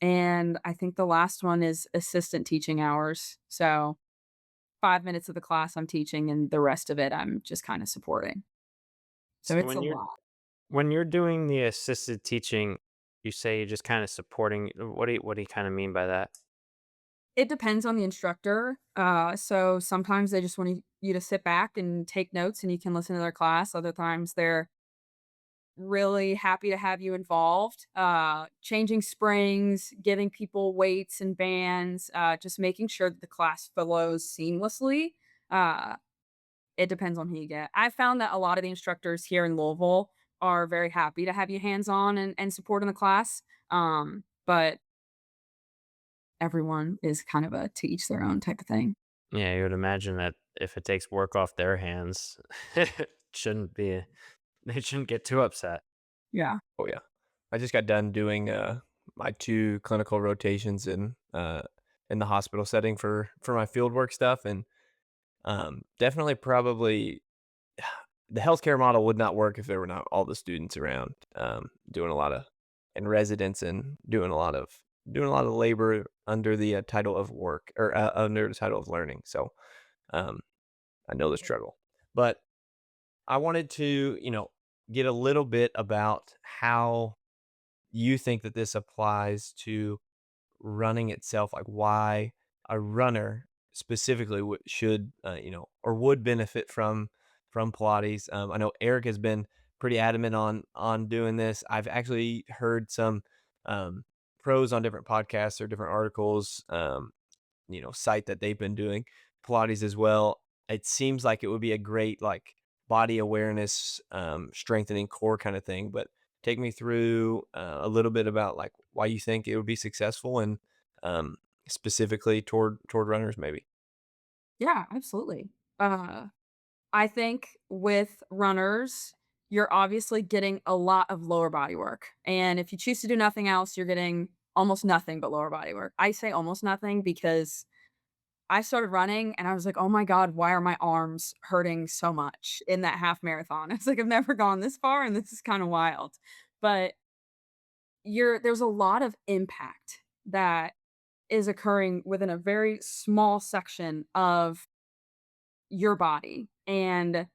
and I think the last one is assistant teaching hours. So 5 minutes of the class I'm teaching and the rest of it I'm just kind of supporting. So So it's a lot. when you're doing the assisted teaching, you say you're just kind of supporting. What do you kind of mean by that? It depends on the instructor. So sometimes they just want you to sit back and take notes and you can listen to their class. Other times they're really happy to have you involved. Changing springs, giving people weights and bands, just making sure that the class flows seamlessly. Uh, it depends on who you get. I found that a lot of the instructors here in Louisville are very happy to have you hands on and support in the class. But everyone is kind of a to each their own type of thing. Yeah, you would imagine that if it takes work off their hands, it shouldn't be they shouldn't get too upset. Yeah. Oh yeah. I just got done doing my 2 clinical rotations in the hospital setting for my fieldwork stuff, and definitely probably the healthcare model would not work if there were not all the students around, doing a lot of and residents and doing a lot of labor under the title of work or under the title of learning. So um, I know the struggle, but I wanted to, get a little bit about how you think that this applies to running itself, like why a runner specifically should, or would benefit from Pilates. I know Eric has been pretty adamant on doing this. I've actually heard some um, pros on different podcasts or different articles, cite that they've been doing Pilates as well. It seems like it would be a great like body awareness, strengthening core kind of thing. But take me through a little bit about like why you think it would be successful and um, specifically toward runners, maybe. Yeah, absolutely. Uh, I think with runners, you're obviously getting a lot of lower body work. And if you choose to do nothing else, you're getting almost nothing but lower body work. I say almost nothing because I started running and I was like, "Oh my god, why are my arms hurting so much in that half marathon?" It's like I've never gone this far and this is kind of wild. But there's a lot of impact that is occurring within a very small section of your body. And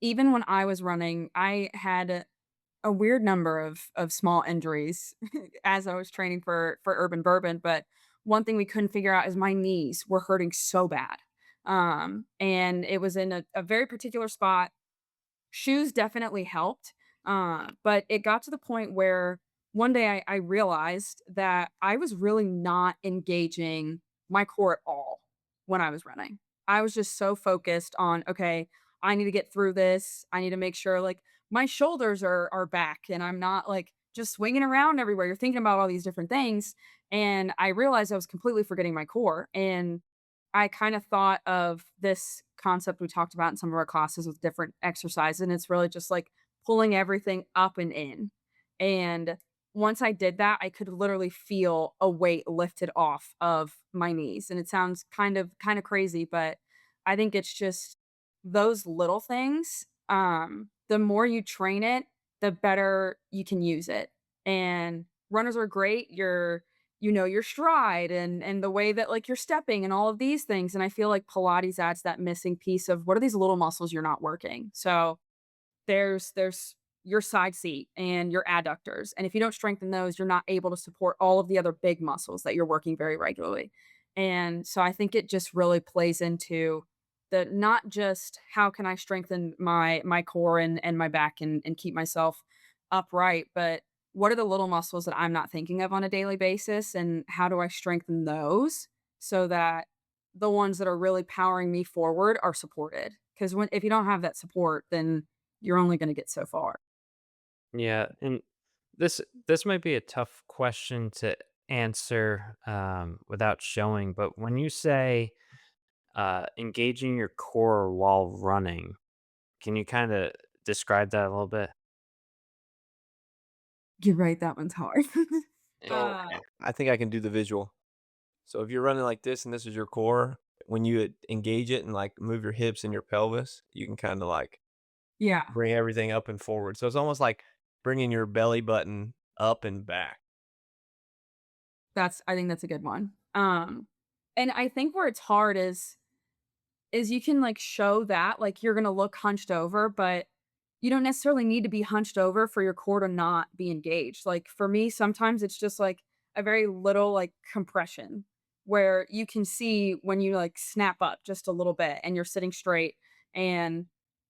even when I was running, I had a weird number of small injuries as I was training for Urban Bourbon, but one thing we couldn't figure out is my knees were hurting so bad. And it was in a very particular spot. Shoes definitely helped, but it got to the point where one day I realized that I was really not engaging my core at all when I was running. I was just so focused on, okay, I need to get through this. I need to make sure like my shoulders are back and I'm not like just swinging around everywhere. You're thinking about all these different things. And I realized I was completely forgetting my core. And I kind of thought of this concept we talked about in some of our classes with different exercises, and it's really just like pulling everything up and in. And once I did that, I could literally feel a weight lifted off of my knees. And it sounds kind of crazy, but I think it's just those little things. The more you train it, the better you can use it. And runners are great. Your stride and the way that, like, you're stepping and all of these things, and I feel like Pilates adds that missing piece of what are these little muscles you're not working? So, there's your side seat and your adductors, and if you don't strengthen those, you're not able to support all of the other big muscles that you're working very regularly. And so I think it just really plays into the not just how can I strengthen my core and my back and keep myself upright, but what are the little muscles that I'm not thinking of on a daily basis and how do I strengthen those so that the ones that are really powering me forward are supported? Because when if you don't have that support, then you're only gonna get so far. Yeah, and this might be a tough question to answer without showing, but when you say engaging your core while running, can you kind of describe that a little bit? You're right, that one's hard. So Uh, I think I can do the visual. So if you're running like this and this is your core, when you engage it and like move your hips and your pelvis, you can kind of like yeah, bring everything up and forward. So it's almost like bringing your belly button up and back. I think that's a good one. And I think where it's hard is you can, like, show that, like, you're gonna look hunched over, but you don't necessarily need to be hunched over for your core to not be engaged. Like, for me, sometimes it's just, like, a very little, like, compression where you can see when you, like, snap up just a little bit and you're sitting straight and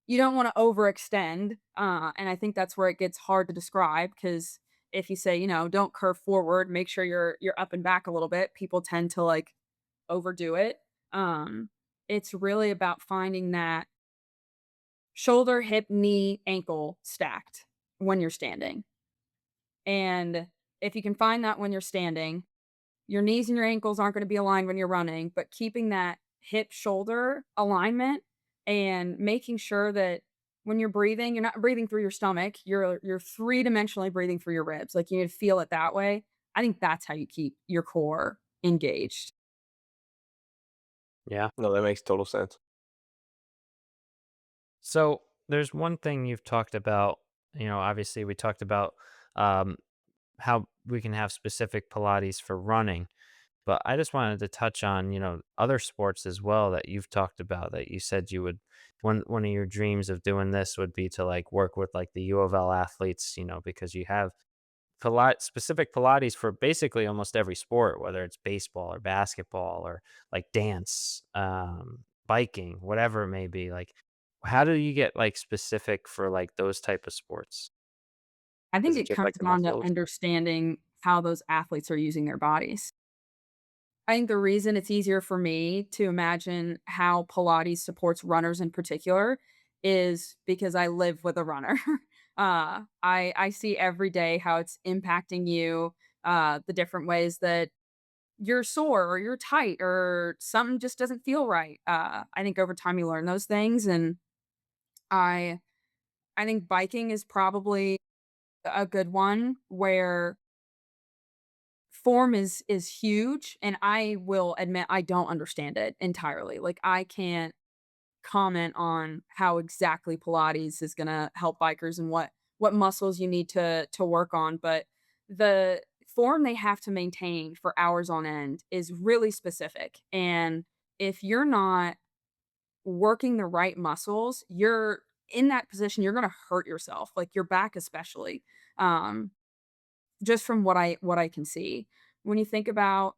you don't wanna overextend, and I think that's where it gets hard to describe because if you say, "Don't curve forward, make sure you're up and back a little bit," people tend to, like, overdo it. Um, it's really about finding that shoulder, hip, knee, ankle stacked when you're standing. And if you can find that when you're standing, your knees and your ankles aren't going to be aligned when you're running, but keeping that hip shoulder alignment and making sure that when you're breathing, you're not breathing through your stomach. You're three-dimensionally breathing through your ribs. Like, you need to feel it that way. I think that's how you keep your core engaged. Yeah. No, that makes total sense. So there's one thing you've talked about. Obviously, we talked about um, how we can have specific Pilates for running, but I just wanted to touch on, other sports as well that you've talked about that you said you would one of your dreams of doing this would be to like work with like the U of L athletes, because you have specific Pilates for basically almost every sport, whether it's baseball or basketball or like dance, biking, whatever it may be. Like, how do you get like specific for like those type of sports? I Is think it it just comes like the down to muscles? understanding how those athletes are using their bodies. I think the reason it's easier for me to imagine how Pilates supports runners in particular is because I live with a runner. I see every day how it's impacting you, the different ways that you're sore or you're tight or something just doesn't feel right. I think over time you learn those things, and I I think biking is probably a good one where form is huge, and I will admit I don't understand it entirely. Like, I can't comment on how exactly Pilates is gonna help bikers and what muscles you need to work on, but the form they have to maintain for hours on end is really specific, and if you're not working the right muscles, you're in that position, you're gonna hurt yourself, like, your back especially, um, just from what I can see. When you think about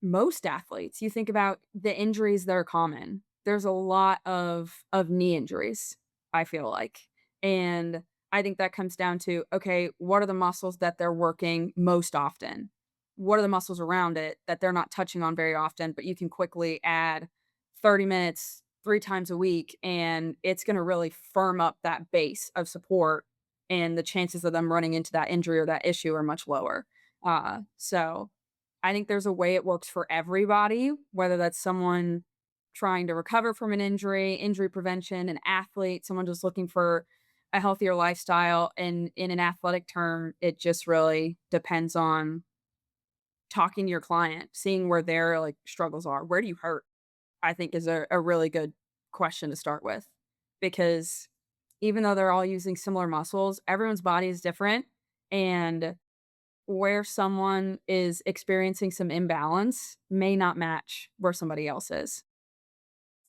most athletes, you think about the injuries that are common. There's a lot of knee injuries, I feel like. And I think that comes down to, okay, what are the muscles that they're working most often? What are the muscles around it that they're not touching on very often, but you can quickly add 30 minutes 3 times a week, and it's gonna really firm up that base of support, and the chances of them running into that injury or that issue are much lower. So I think there's a way it works for everybody, whether that's someone trying to recover from an injury, injury prevention, an athlete, someone just looking for a healthier lifestyle. And in an athletic term, it just really depends on talking to your client, seeing where their like struggles are. Where do you hurt? I think is a really good question to start with, because even though they're all using similar muscles, everyone's body is different. And where someone is experiencing some imbalance may not match where somebody else is.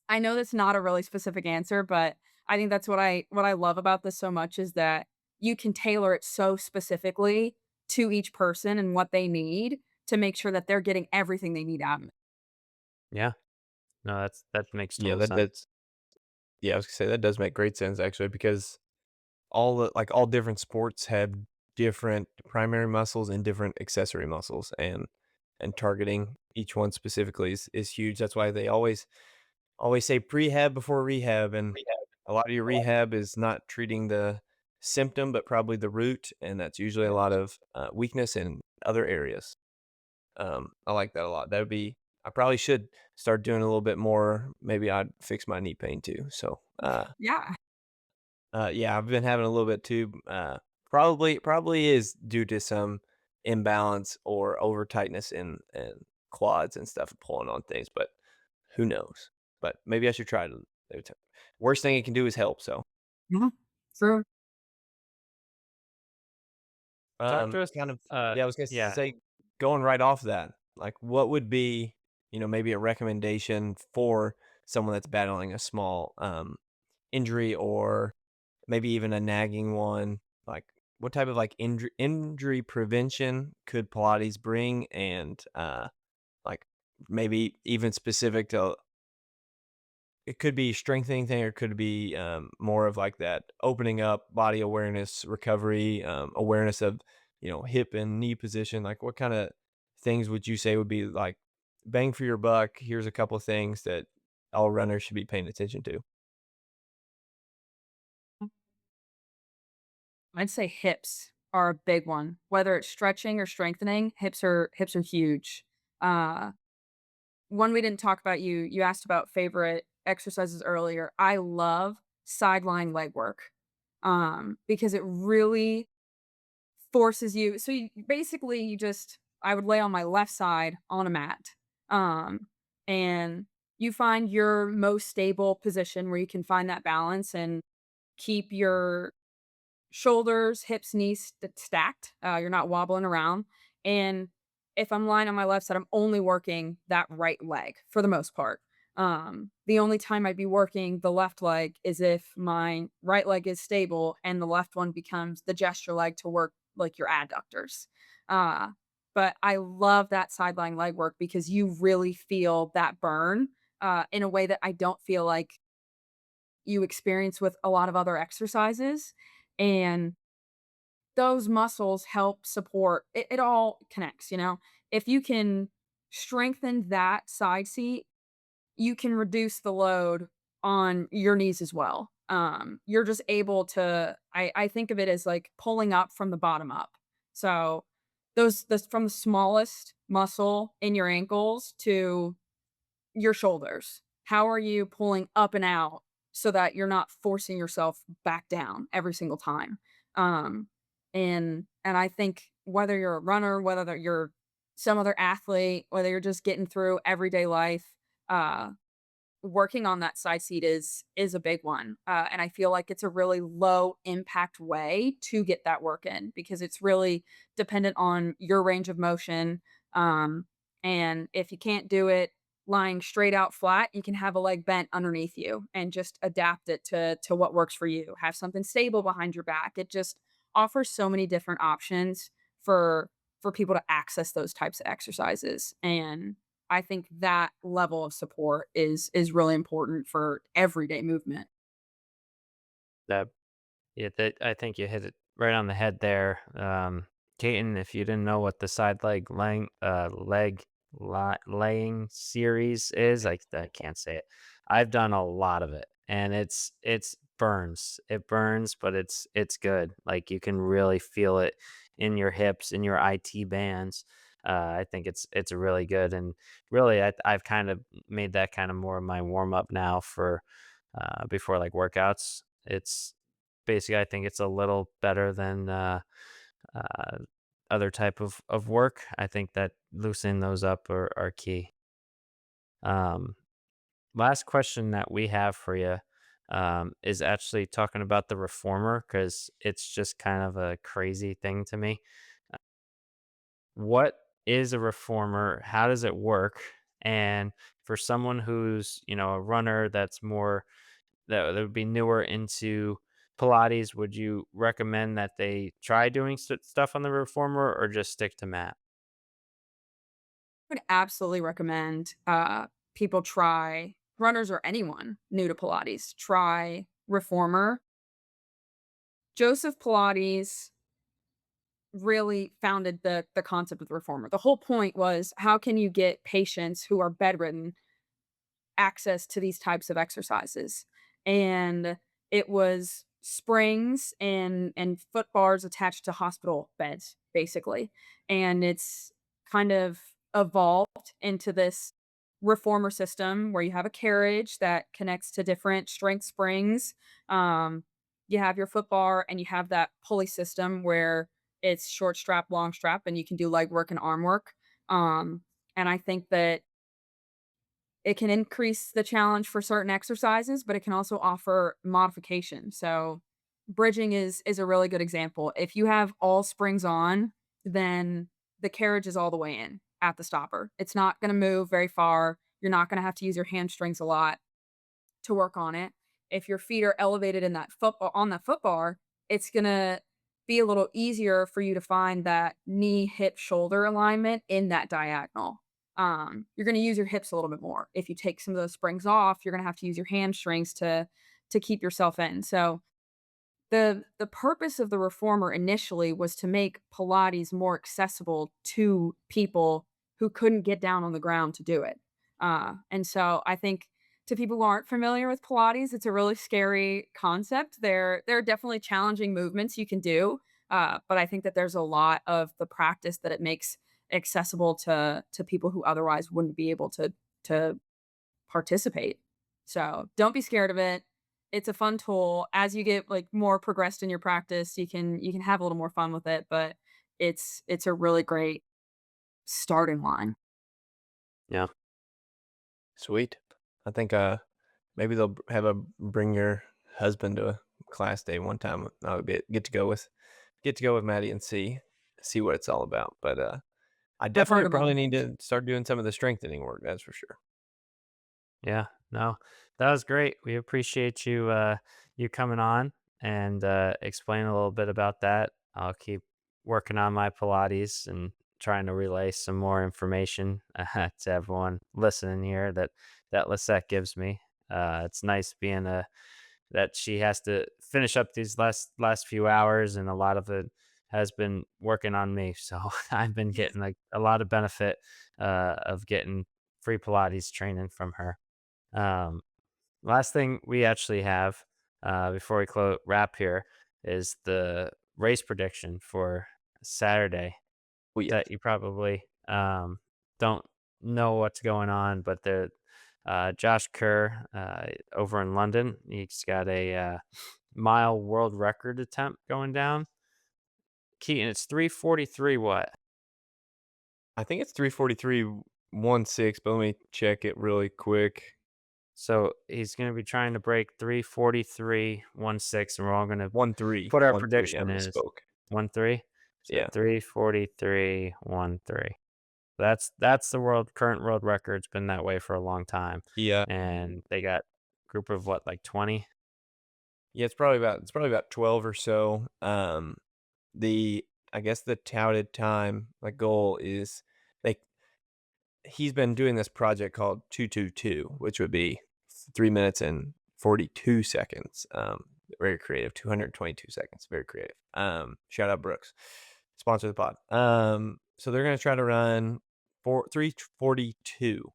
I know that's not a really specific answer, but I think that's what I love about this so much is that you can tailor it so specifically to each person and what they need to make sure that they're getting everything they need out of it. Yeah. No, that makes Yeah, total sense. yeah, I was gonna say that does make great sense actually because all different sports have different primary muscles and different accessory muscles, and targeting each one specifically is huge. That's why they always say prehab before rehab, and a lot of your rehab is not treating the symptom, but probably the root, and that's usually a lot of weakness in other areas. I like that a lot. That would be I probably should start doing a little bit more. Maybe I'd fix my knee pain too. So, Yeah. yeah, I've been having a little bit too. Probably is due to some imbalance or over tightness in quads and stuff, pulling on things. But who knows? But maybe I should try to. Worst thing it can do is help. So, Yeah. True. Talk to us. kind of. Uh, Yeah, I was gonna yeah, say, going right off that, like, what would be maybe a recommendation for someone that's battling a small injury or maybe even a nagging one, like, what type of, like, injury prevention could Pilates bring? And, like, maybe even specific to it could be strengthening thing or could be, more of, like, that opening up body awareness, recovery, awareness of, hip and knee position, like, what kinda things would you say would be, like, bang for your buck, here's a couple of things that all runners should be paying attention to? I'd say hips are a big one. Whether it's stretching or strengthening, hips are huge. Uh One we didn't talk about, you asked about favorite exercises earlier. I love sideline leg work, because it really forces you. So you basically you just I would lay on my left side on a mat, and you find your most stable position where you can find that balance and keep your shoulders, hips, knees stacked. You're not wobbling around. And if I'm lying on my left side, I'm only working that right leg for the most part. The only time I'd be working the left leg is if my right leg is stable and the left one becomes the gesture leg to work like your adductors. Uh, but I love that sideline leg work because you really feel that burn in a way that I don't feel like you experience with a lot of other exercises. And those muscles help support it all connects, you know? If you can strengthen that side seat, you can reduce the load on your knees as well. You're just able to I think of it as like pulling up from the bottom up. So those from the smallest muscle in your ankles to your shoulders. How are you pulling up and out so that you're not forcing yourself back down every single time? Um, and I think whether you're a runner, whether you're some other athlete, whether you're just getting through everyday life, uh, working on that side seat is a big one, and I feel like it's a really low impact way to get that work in because it's really dependent on your range of motion, and if you can't do it lying straight out flat, you can have a leg bent underneath you and just adapt it to what works for you. Have something stable behind your back. It just offers so many different options for people to access those types of exercises, and I think that level of support is really important for everyday movement. That Yeah, that I think you hit it right on the head there. Kaiten, if you didn't know what the side laying series is, I can't say it. I've done a lot of it, and it's burns. It burns, but it's good. Like you can really feel it in your hips, in your IT bands. I think it's really good, and really, I've kind of made that kind of more of my warm up now for before like workouts. It's basically, I think it's a little better than uh, other type of work. I think that loosening those up are key. Um, Last question that we have for you is actually talking about the reformer because it's just kind of a crazy thing to me. What is a reformer? How does it work? And for someone who's a runner that's more that would be newer into Pilates, would you recommend that they try doing stuff on the reformer or just stick to mat? Would absolutely recommend people try runners or anyone new to Pilates try reformer. Joseph Pilates really founded the concept of the reformer. The whole point was how can you get patients who are bedridden access to these types of exercises. And it was springs and foot bars attached to hospital beds, basically. And it's kind of evolved into this reformer system where you have a carriage that connects to different strength springs. Um, you have your foot bar and you have that pulley system where it's short strap, long strap, and you can do leg work and arm work. And I think that it can increase the challenge for certain exercises, but it can also offer modification. So, bridging is a really good example. If you have all springs on, then the carriage is all the way in at the stopper. It's not gonna move very far. You're not gonna have to use your hamstrings a lot to work on it. If your feet are elevated in that foot on that foot bar, it's gonna be a little easier for you to find that knee, hip, shoulder alignment in that diagonal. You're gonna use your hips a little bit more. If you take some of those springs off, you're gonna have to use your hamstrings to keep yourself in. So the purpose of the reformer initially was to make Pilates more accessible to people who couldn't get down on the ground to do it. And so I think to people who aren't familiar with Pilates, it's a really scary concept. There are definitely challenging movements you can do, but I think that there's a lot of the practice that it makes accessible to people who otherwise wouldn't be able to participate. So don't be scared of it. it's a fun tool. As you get, like, more progressed in your practice, you can have a little more fun with it, but it's a really great starting line. Yeah. Sweet. I think maybe they'll have a bring your husband to a class day one time. I'll get to go with Maddie and see what it's all about. But I I've heard definitely about probably 'em. need to start doing some of the strengthening work. That's for sure. Yeah, no, that was great. We appreciate you coming on and explaining a little bit about that. I'll keep working on my Pilates and trying to relay some more information to everyone listening here that Lisette gives me. It's nice being a that she has to finish up these last few hours, and a lot of it has been working on me. So I've been getting like a lot of benefit of getting free Pilates training from her. Um, Last thing we actually have before we wrap here is the race prediction for Saturday Oh yes. that you probably don't know what's going on, but the Josh Kerr over in London, he's got a mile world record attempt going down. Keaton, it's 3:43. What? I think it's 3:43.16, but let me check it really quick. So he's going to be trying to break 3:43.16, and we're all going to 1:3. put our 1:3. I prediction is misspoke. 1-3. So Yeah. 3:43.13. That's the current world record. It's been that way for a long time. Yeah. And they got a group of what, like 20? Yeah, it's probably about 12 or so. The I guess the touted time, like goal is like he's been doing this project called 222, which would be 3 minutes and 42 seconds. Very creative, 222 seconds, very creative. Shout out Brooks, sponsor the pod. So they're gonna try to run 342.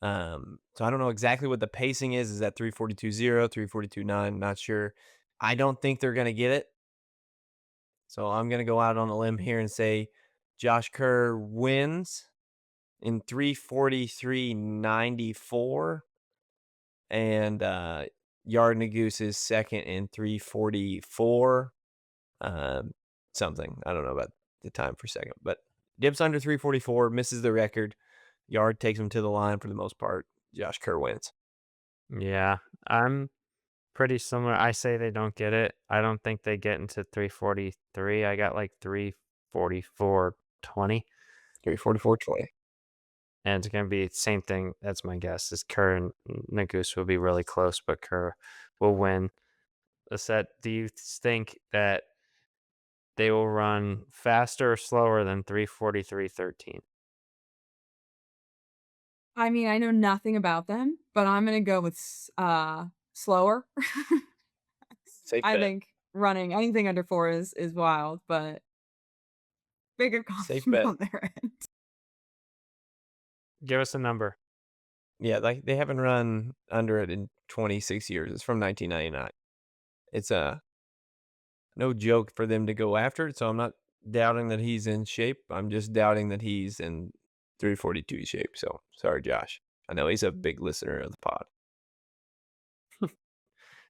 So I don't know exactly what the pacing is. Is that 3:42.0, 3:42.9? Not sure. I don't think they're gonna get it. So I'm gonna go out on a limb here and say Josh Kerr wins in 3:43.94, and Yard Goose is second in 3:44 um, something. I don't know about the time for second, but dips under 3:44, misses the record. Yard takes him to the line for the most part. Josh Kerr wins. Yeah, I'm pretty similar. I say they don't get it. I don't think they get into 3:43. I got like 3:44.20. 3:44.20. And it's going to be the same thing. That's my guess. Is Kerr and Nagus will be really close, but Kerr will win. Lisette, do you think that they will run faster or slower than 3:43.13? I mean, I know nothing about them, but I'm gonna go with slower. Safe I bet. think running anything under 4 is wild, but big Safe accomplishment bet. on their end. Give us a number. Yeah, like they haven't run under it in 26 years. It's from 1999. It's no joke for them to go after it. So I'm not doubting that he's in shape. I'm just doubting that he's in 342 shape. So sorry, Josh. I know he's a big listener of the pod.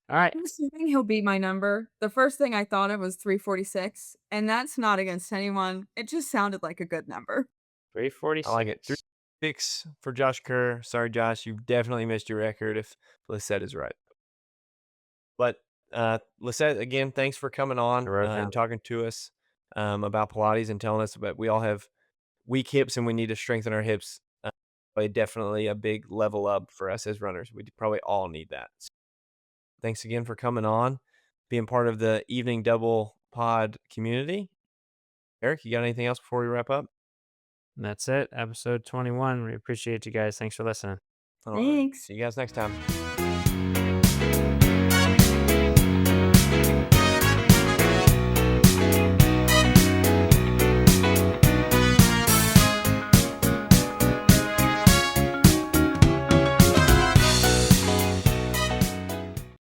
All right. I'm assuming he'll beat my number. The first thing I thought of was 346, and that's not against anyone. It just sounded like a good number. I like it. 3:46. 3-6 for Josh Kerr. Sorry, Josh. You've definitely missed your record if Lissette is right. But Lissette, again, thanks for coming I on wrote down. and talking to us about Pilates and telling us about we all have weak hips and we need to strengthen our hips. Definitely a big level up for us as runners. We probably all need that. So thanks again for coming on, being part of the Evening Double Pod community. Erik, you got anything else before we wrap up? That's it. Episode 21. We appreciate you guys. Thanks for listening. All right. Thanks. See you guys next time.